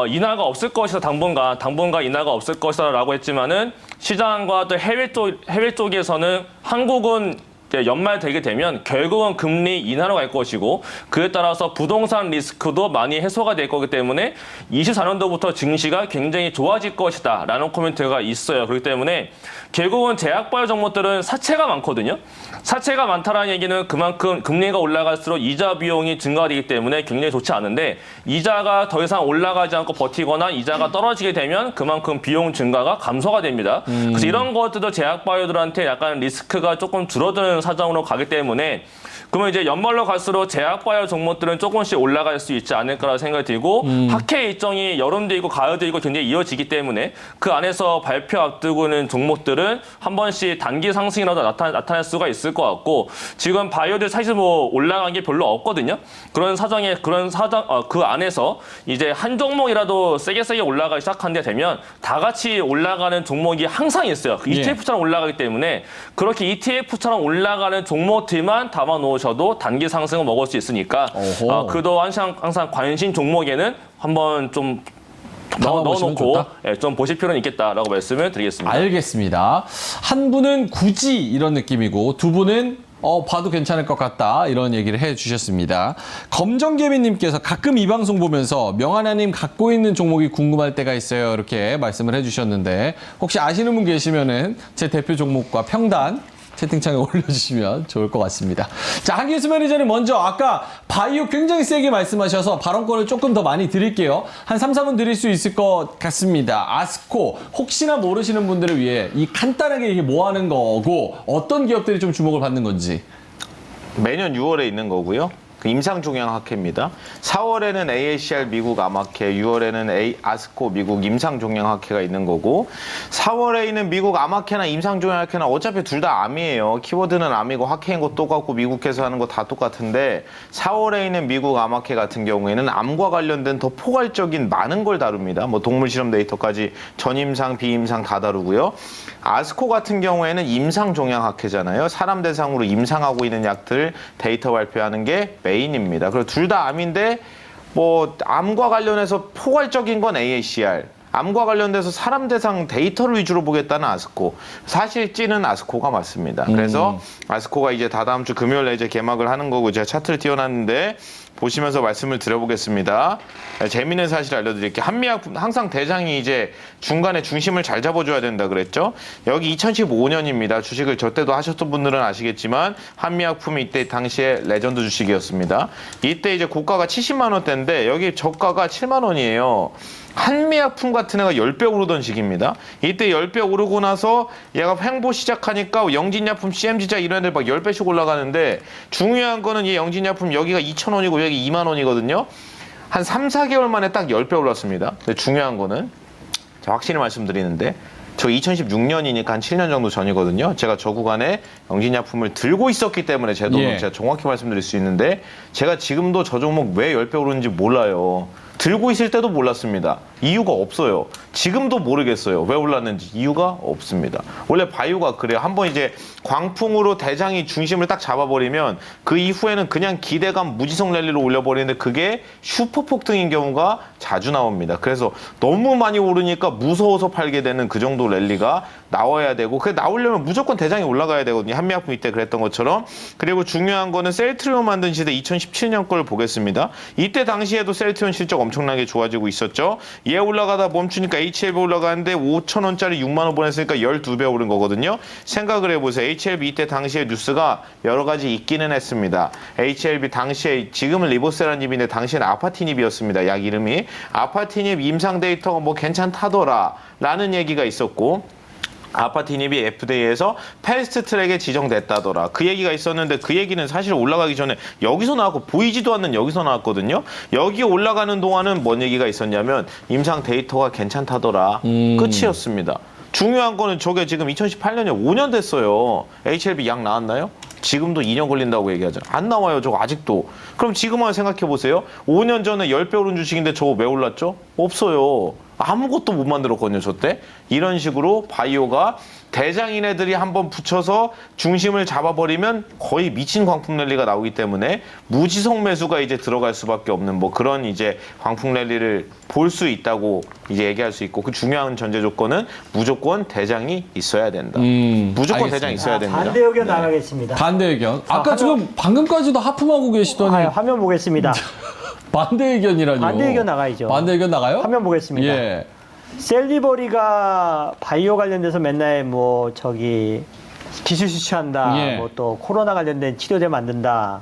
인하가 없을 것이다 당분간 인하가 없을 것이다라고 했지만은 시장과 또 해외 쪽에서는 한국은 이제 연말 되게 되면 결국은 금리 인하로 갈 것이고 그에 따라서 부동산 리스크도 많이 해소가 될 거기 때문에 24년도부터 증시가 굉장히 좋아질 것이다 라는 코멘트가 있어요. 그렇기 때문에 결국은 제약바이오 종목들은 사채가 많거든요. 사채가 많다라는 얘기는 그만큼 금리가 올라갈수록 이자 비용이 증가되기 때문에 굉장히 좋지 않은데 이자가 더 이상 올라가지 않고 버티거나 이자가 떨어지게 되면 그만큼 비용 증가가 감소가 됩니다. 그래서 이런 것들도 제약바이오들한테 약간 리스크가 조금 줄어드는 사정으로 가기 때문에 그러면 이제 연말로 갈수록 제약바이오 종목들은 조금씩 올라갈 수 있지 않을까라는 생각이 들고 학회 일정이 여름도 있고 가을도 있고 굉장히 이어지기 때문에 그 안에서 발표 앞두고는 종목들은 한 번씩 단기 상승이라도 나타날 수가 있을 것 같고 지금 바이오들 사실 뭐 올라간 게 별로 없거든요. 그런 사정에 그 안에서 이제 한 종목이라도 세게 올라가기 시작한 데 되면 다 같이 올라가는 종목이 항상 있어요. ETF처럼 올라가기 때문에 그렇게 ETF처럼 올라가는 종목들만 담아 놓으셔도 단기 상승을 먹을 수 있으니까 그도 항상 관심 종목에는 한번 좀 넣어놓고 좀 보실 필요는 있겠다라고 말씀을 드리겠습니다. 알겠습니다. 한 분은 굳이 이런 느낌이고 두 분은 봐도 괜찮을 것 같다 이런 얘기를 해주셨습니다. 검정개미님께서 가끔 이 방송 보면서 명하나님 갖고 있는 종목이 궁금할 때가 있어요 이렇게 말씀을 해주셨는데 혹시 아시는 분 계시면은 제 대표 종목과 평단 채팅창에 올려주시면 좋을 것 같습니다. 자, 한기수 매니저님 먼저 아까 바이오 굉장히 세게 말씀하셔서 발언권을 조금 더 많이 드릴게요. 한 3, 4분 드릴 수 있을 것 같습니다. 아스코 혹시나 모르시는 분들을 위해 이 간단하게 이게 뭐 하는 거고 어떤 기업들이 좀 주목을 받는 건지. 매년 6월에 있는 거고요. 임상종양학회입니다. 4월에는 AACR 미국 암학회, 6월에는 아스코 미국 임상종양학회가 있는 거고 4월에 있는 미국 암학회나 임상종양학회는 어차피 둘 다 암이에요. 키워드는 암이고 학회인 거 똑같고 미국에서 하는 거 다 똑같은데 4월에 있는 미국 암학회 같은 경우에는 암과 관련된 더 포괄적인 많은 걸 다룹니다. 뭐 동물 실험 데이터까지 전임상, 비임상 다 다루고요. 아스코 같은 경우에는 임상종양학회잖아요. 사람 대상으로 임상하고 있는 약들 데이터 발표하는 게 메인입니다. 그리고 둘 다 암인데 뭐 암과 관련해서 포괄적인 건 AACR, 암과 관련돼서 사람 대상 데이터를 위주로 보겠다는 아스코. 사실 찌는 아스코가 맞습니다. 그래서 아스코가 이제 다다음 주 금요일에 이제 개막을 하는 거고 제가 차트를 띄워놨는데 보시면서 말씀을 드려보겠습니다. 재미있는 사실 알려드릴게요. 한미약품 항상 대장이 이제 중간에 중심을 잘 잡아줘야 된다 그랬죠. 여기 2015년입니다. 주식을 저 때도 하셨던 분들은 아시겠지만 한미약품이 이때 당시에 레전드 주식이었습니다. 이때 이제 고가가 70만 원대인데 여기 저가가 7만 원이에요. 한미약품 같은 애가 10배 오르던 시기입니다. 이때 10배 오르고 나서 얘가 횡보 시작하니까 영진약품, CM지자 이런 애들 막 10배씩 올라가는데 중요한 거는 이 영진약품 여기가 2,000원이고 여기 2만 원이거든요. 한 3, 4개월 만에 딱 10배 올랐습니다. 근데 중요한 거는 확실히 말씀드리는데 저 2016년이니까 한 7년 정도 전이거든요. 제가 저 구간에 영진약품을 들고 있었기 때문에 제 돈은 제가 정확히 말씀드릴 수 있는데 제가 지금도 저 종목 왜 10배 오르는지 몰라요. 들고 있을 때도 몰랐습니다. 이유가 없어요. 지금도 모르겠어요. 왜 올랐는지 이유가 없습니다. 원래 바이오가 그래요. 한번 이제 광풍으로 대장이 중심을 딱 잡아버리면 그 이후에는 그냥 기대감 무지성 랠리로 올려버리는데 그게 슈퍼 폭등인 경우가 자주 나옵니다. 그래서 너무 많이 오르니까 무서워서 팔게 되는 그 정도 랠리가 나와야 되고 그게 나오려면 무조건 대장이 올라가야 되거든요. 한미약품 이때 그랬던 것처럼. 그리고 중요한 거는 셀트리온 만든 시대 2017년 걸 보겠습니다. 이때 당시에도 셀트리온 실적 엄청나게 좋아지고 있었죠. 얘 올라가다 멈추니까 HLB 올라가는데 5,000원짜리 6만 원 보냈으니까 12배 오른 거거든요. 생각을 해보세요. HLB 이때 당시에 뉴스가 여러 가지 있기는 했습니다. HLB 당시에 지금은 리보세라닙인데 당시에는 아파티닙이었습니다. 약 이름이. 아파티닙 임상 데이터가 뭐 괜찮다더라 라는 얘기가 있었고 아파티닙이 FDA에서 패스트 트랙에 지정됐다더라. 그 얘기가 있었는데 그 얘기는 사실 올라가기 전에 여기서 나왔고 보이지도 않는 여기서 나왔거든요. 여기 올라가는 동안은 뭔 얘기가 있었냐면 임상 데이터가 괜찮다더라. 끝이었습니다. 중요한 거는 저게 지금 2018년에 5년 됐어요. HLB 약 나왔나요? 지금도 2년 걸린다고 얘기하잖아요. 안 나와요, 저거 아직도. 그럼 지금만 생각해보세요. 5년 전에 10배 오른 주식인데 저거 왜 올랐죠? 없어요. 아무것도 못 만들었거든요, 저 때. 이런 식으로 바이오가 대장인 애들이 한번 붙여서 중심을 잡아버리면 거의 미친 광풍 랠리가 나오기 때문에 무지성 매수가 이제 들어갈 수밖에 없는 뭐 그런 이제 광풍 랠리를 볼 수 있다고 이제 얘기할 수 있고 그 중요한 전제 조건은 무조건 대장이 있어야 된다. 무조건 알겠습니다. 대장이 있어야 됩니다. 반대 의견 나가겠습니다. 반대 의견. 아까 화면- 지금 방금까지도 하품하고 계시더니 화면 보겠습니다. 반대 의견이라뇨. 반대 의견 나가야죠. 반대 의견 나가요? 화면 보겠습니다. 예. 셀리버리가 바이오 관련돼서 맨날 뭐 저기 기술 수출한다, 예. 뭐 또 코로나 관련된 치료제 만든다.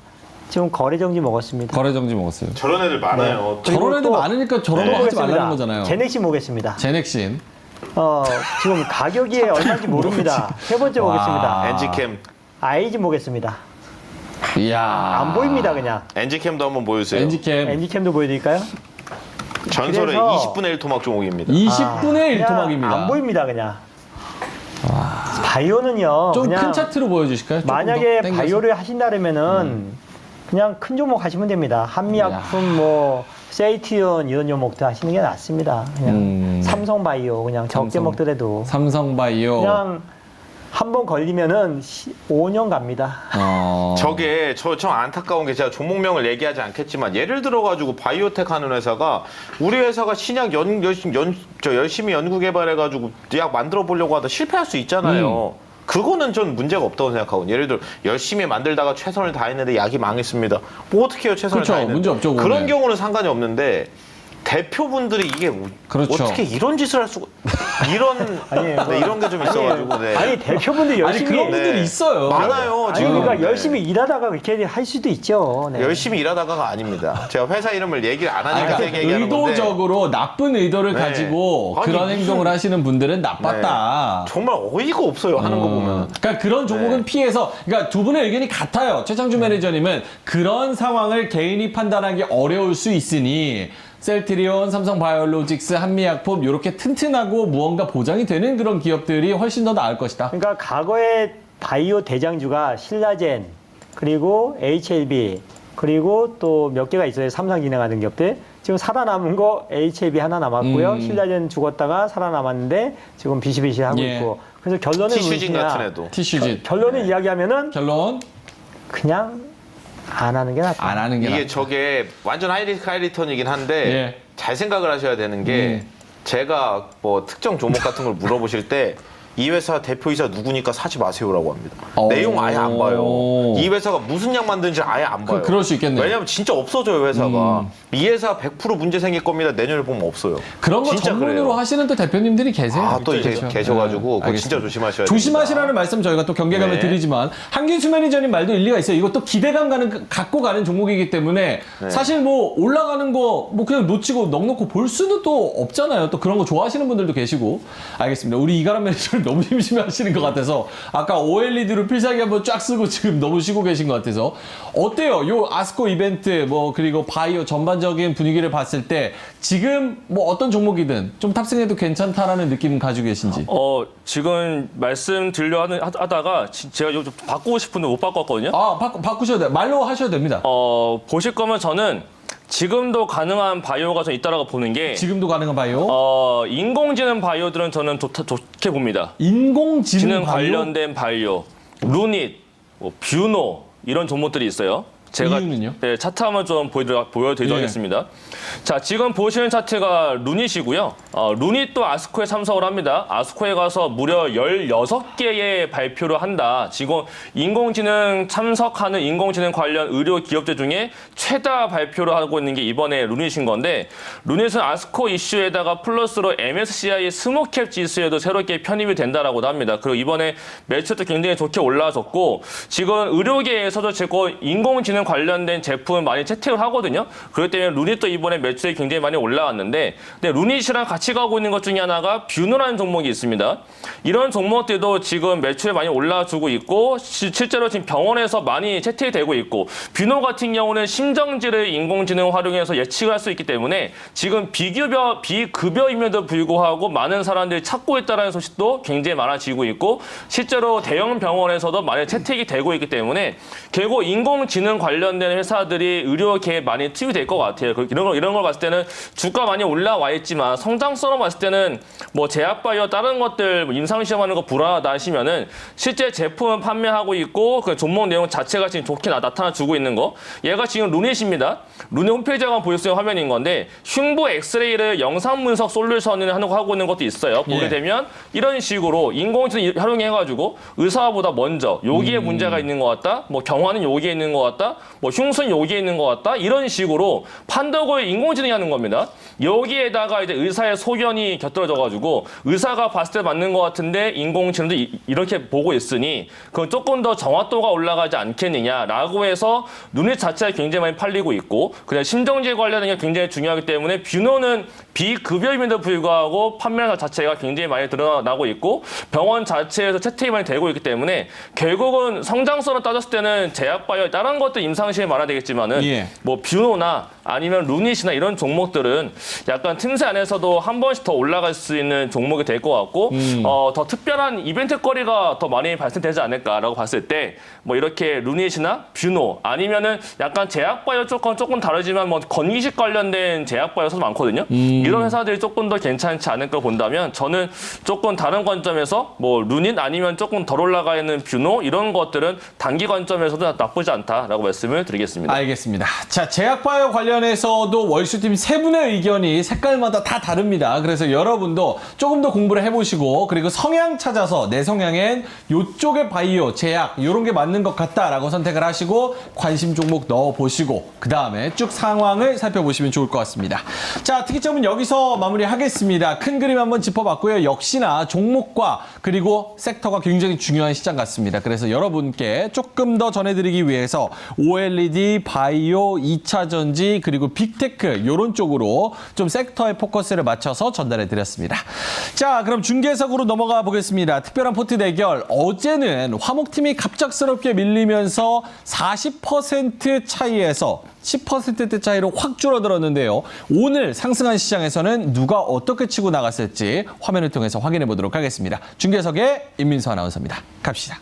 지금 거래 정지 먹었습니다. 거래 정지 먹었어요. 저런 애들 많아요. 저런 애들 또 많으니까 저런 거 하지 말라는 거잖아요. 제넥신 보겠습니다. 제넥신. 지금 가격이 얼마인지 모릅니다. 세 번째 와. 보겠습니다. 엔지캠. IG 보겠습니다. 이야. 안 보입니다, 그냥. 엔지캠도 한번 보여주세요. 엔지캠 엔지캠도 보여드릴까요? 전설의 그래서- 20분의 1 토막 종목입니다. 20분의 1 그냥 토막입니다. 안 보입니다, 그냥. 바이오는요. 좀 그냥 큰 차트로 보여주실까요? 조금 만약에 더 땡겨서. 바이오를 하신다면은 그냥 큰 종목 하시면 됩니다. 한미약품, 뭐 세이티온 이런 종목도 하시는 게 낫습니다. 그냥 삼성바이오 그냥 적게 삼성. 먹더라도 삼성바이오. 그냥 한 번 걸리면은 5년 갑니다. 저게 좀 안타까운 게 제가 종목명을 얘기하지 않겠지만 예를 들어가지고 바이오텍 하는 회사가 우리 회사가 신약 열심히 연구 개발해가지고 약 만들어 보려고 하다 실패할 수 있잖아요. 그거는 전 문제가 없다고 생각하거든요. 예를 들어 열심히 만들다가 최선을 다했는데 약이 망했습니다. 뭐 어떻게 해요? 최선을 그렇죠. 다했는데. 문제 없죠, 그거는. 그런 경우는 상관이 없는데 대표분들이 이게 그렇죠. 어떻게 이런 짓을 할 수가 이런 아니에요. 네, 이런 게 좀 있어가지고 네. 아니 대표분들 아니 열심히 그런 분들이 네. 있어요. 많아요. 아니 지금. 그러니까 네. 열심히 일하다가 그렇게 할 수도 있죠. 네. 열심히 일하다가가 아닙니다. 제가 회사 이름을 얘기를 안 하니까 아니, 그 얘기하는 건데 의도적으로 나쁜 의도를 네. 가지고 아니, 그런 무슨- 행동을 하시는 분들은 나빴다. 정말 어이가 없어요. 하는 거 보면. 그러니까 그런 종목은 네. 피해서, 그러니까 두 분의 의견이 같아요. 최창준 매니저님은 그런 상황을 개인이 판단하기 어려울 수 있으니 셀트리온, 삼성바이오로직스, 한미약품 이렇게 튼튼하고 무언가 보장이 되는 그런 기업들이 훨씬 더 나을 것이다. 그러니까 과거에 바이오 대장주가 신라젠 그리고 HLB 그리고 또 몇 개가 있어요. 삼성진행 같은 기업들. 지금 살아남은 거 HLB 하나 남았고요. 신라젠 죽었다가 살아남았는데 지금 비실비실하고 예. 있고. 그래서 결론은 티슈진 무엇이냐. 같은 애도. 티슈진. 결론을 이야기하면은 결론 그냥 안 하는 게 낫다. 안 하는 게 이게 낫다. 저게 완전 하이리스크 하이리턴이긴 한데 예. 잘 생각을 하셔야 되는 게 제가 뭐 특정 종목 같은 걸 물어보실 때 이 회사 대표이사 누구니까 사지 마세요라고 합니다. 내용 아예 안 봐요. 이 회사가 무슨 약 만드는지 아예 안 봐요. 그럴 수 있겠네요. 왜냐면 진짜 없어져요 회사가. 이 회사 100% 문제 생길 겁니다. 내년에 보면 없어요. 그런 거 진짜 전문으로 그래요. 하시는 또 대표님들이 계세요. 아, 또 이제 그렇죠. 계셔가지고 그거 알겠습니다. 진짜 조심하셔야 조심하시라는 말씀 저희가 또 경계감을 네. 드리지만 한균수 매니저님 말도 일리가 있어요. 이것도 기대감 갖고 가는 종목이기 때문에 네. 사실 뭐 올라가는 거 뭐 그냥 놓치고 넉놓고 볼 수는 또 없잖아요. 또 그런 거 좋아하시는 분들도 계시고. 알겠습니다. 우리 이가람 매니저님 너무 심심해하시는 것 같아서 아까 OLED로 필살기 한번 쫙 쓰고 지금 너무 쉬고 계신 것 같아서 어때요? 요 아스코 이벤트 뭐 그리고 바이오 전반적인 분위기를 봤을 때 지금 뭐 어떤 종목이든 좀 탑승해도 괜찮다라는 느낌 가지고 계신지. 지금 말씀드려 하다가 제가 좀 바꾸고 싶은데 못 바꿨거든요. 아, 바꾸셔도 돼요. 말로 하셔도 됩니다. 보실 거면 저는 지금도 가능한 바이오가 좀 있다라고 보는 게 지금도 가능한 바이오. 인공지능 바이오들은 저는 좋게 봅니다. 인공지능 지능 바이오? 관련된 바이오, 루닛, 뭐 뷰노 이런 종목들이 있어요. 제가 이유는요? 네, 차트 한번 좀 보여드리도록 예. 하겠습니다. 자, 지금 보시는 차트가 루닛이고요. 루닛도 아스코에 참석을 합니다. 아스코에 가서 무려 16개의 발표를 한다. 지금 인공지능 참석하는 인공지능 관련 의료 기업들 중에 최다 발표를 하고 있는 게 이번에 루닛인 건데 루닛은 아스코 이슈에다가 플러스로 MSCI 스몰캡 지수에도 새롭게 편입이 된다라고도 합니다. 그리고 이번에 매출도 굉장히 좋게 올라왔었고 지금 의료계에서도 제거 인공지능 관련된 제품을 많이 채택을 하거든요. 그렇기 때문에 루닛도 이번에 매출이 굉장히 많이 올라왔는데 근데 루닛이랑 같이 가고 있는 것 중에 하나가 뷰노라는 종목이 있습니다. 이런 종목들도 지금 매출이 많이 올라주고 있고 실제로 지금 병원에서 많이 채택이 되고 있고 뷰노 같은 경우는 심정지를 인공지능 활용해서 예측을 할 수 있기 때문에 지금 비급여임에도 불구하고 많은 사람들이 찾고 있다는 소식도 굉장히 많아지고 있고 실제로 대형 병원에서도 많이 채택이 되고 있기 때문에 결국 인공지능 관련된 회사들이 의료계에 많이 투입이 될 것 같아요. 이런 걸 봤을 때는 주가 많이 올라와 있지만 성장성으로 봤을 때는 뭐 제약바이오 다른 것들 임상 시험하는 거 불안하다 하시면은 실제 제품을 판매하고 있고 그 종목 내용 자체가 지금 좋게 나타나주고 있는 거. 얘가 지금 루닛입니다. 루닛 홈페이지 한번 보실 수 있는 화면인 건데 흉부 엑스레이를 영상 분석 솔루션을 하고 있는 것도 있어요. 보게 예. 되면 이런 식으로 인공지능 활용해가지고 의사보다 먼저 여기에 문제가 있는 것 같다. 뭐 경화는 여기에 있는 것 같다. 뭐 흉순 여기에 있는 것 같다 이런 식으로 판독을 인공지능이 하는 겁니다. 여기에다가 이제 의사의 소견이 곁들여져가지고 의사가 봤을 때 맞는 것 같은데 인공지능도 이렇게 보고 있으니 그건 조금 더 정확도가 올라가지 않겠느냐라고 해서 눈이 자체가 굉장히 많이 팔리고 있고 그다음 심정지 관련된 게 굉장히 중요하기 때문에 뷰노는 비급여임에도 불구하고 판매량 자체가 굉장히 많이 드러나고 있고 병원 자체에서 채택이 많이 되고 있기 때문에 결국은 성장성을 따졌을 때는 제약바이오 다른 것도 임상시험에 말해야 되겠지만은 예. 뭐 뷰노나 아니면 루닛이나 이런 종목들은 약간 틈새 안에서도 한 번씩 더 올라갈 수 있는 종목이 될 것 같고 더 특별한 이벤트거리가 더 많이 발생되지 않을까라고 봤을 때 뭐 이렇게 루닛이나 뷰노 아니면은 약간 제약바이오 쪽과는 조금 다르지만 뭐 건기식 관련된 제약바이오도 많거든요. 이런 회사들이 조금 더 괜찮지 않을까 본다면 저는 조금 다른 관점에서 뭐 루닛 아니면 조금 덜 올라가 있는 뷰노 이런 것들은 단기 관점에서도 나쁘지 않다라고 말씀을 드리겠습니다. 알겠습니다. 자, 제약바이오 관련해서도 월슈팀 세 분의 의견이 색깔마다 다 다릅니다. 그래서 여러분도 조금 더 공부를 해보시고 그리고 성향 찾아서 내 성향엔 이쪽의 바이오, 제약 이런 게 맞는 것 같다라고 선택을 하시고 관심 종목 넣어보시고 그 다음에 쭉 상황을 살펴보시면 좋을 것 같습니다. 자, 특이점은 여기서 마무리하겠습니다. 큰 그림 한번 짚어봤고요. 역시나 종목과 그리고 섹터가 굉장히 중요한 시장 같습니다. 그래서 여러분께 조금 더 전해드리기 위해서 OLED, 바이오, 2차 전지 그리고 빅테크 이런 쪽으로 좀 섹터에 포커스를 맞춰서 전달해드렸습니다. 자, 그럼 중계석으로 넘어가 보겠습니다. 특별한 포트 대결. 어제는 화목팀이 갑작스럽게 밀리면서 40% 차이에서 10%대 차이로 확 줄어들었는데요. 오늘 상승한 시장에서는 누가 어떻게 치고 나갔을지 화면을 통해서 확인해 보도록 하겠습니다. 중계석의 임민수 아나운서입니다. 갑시다.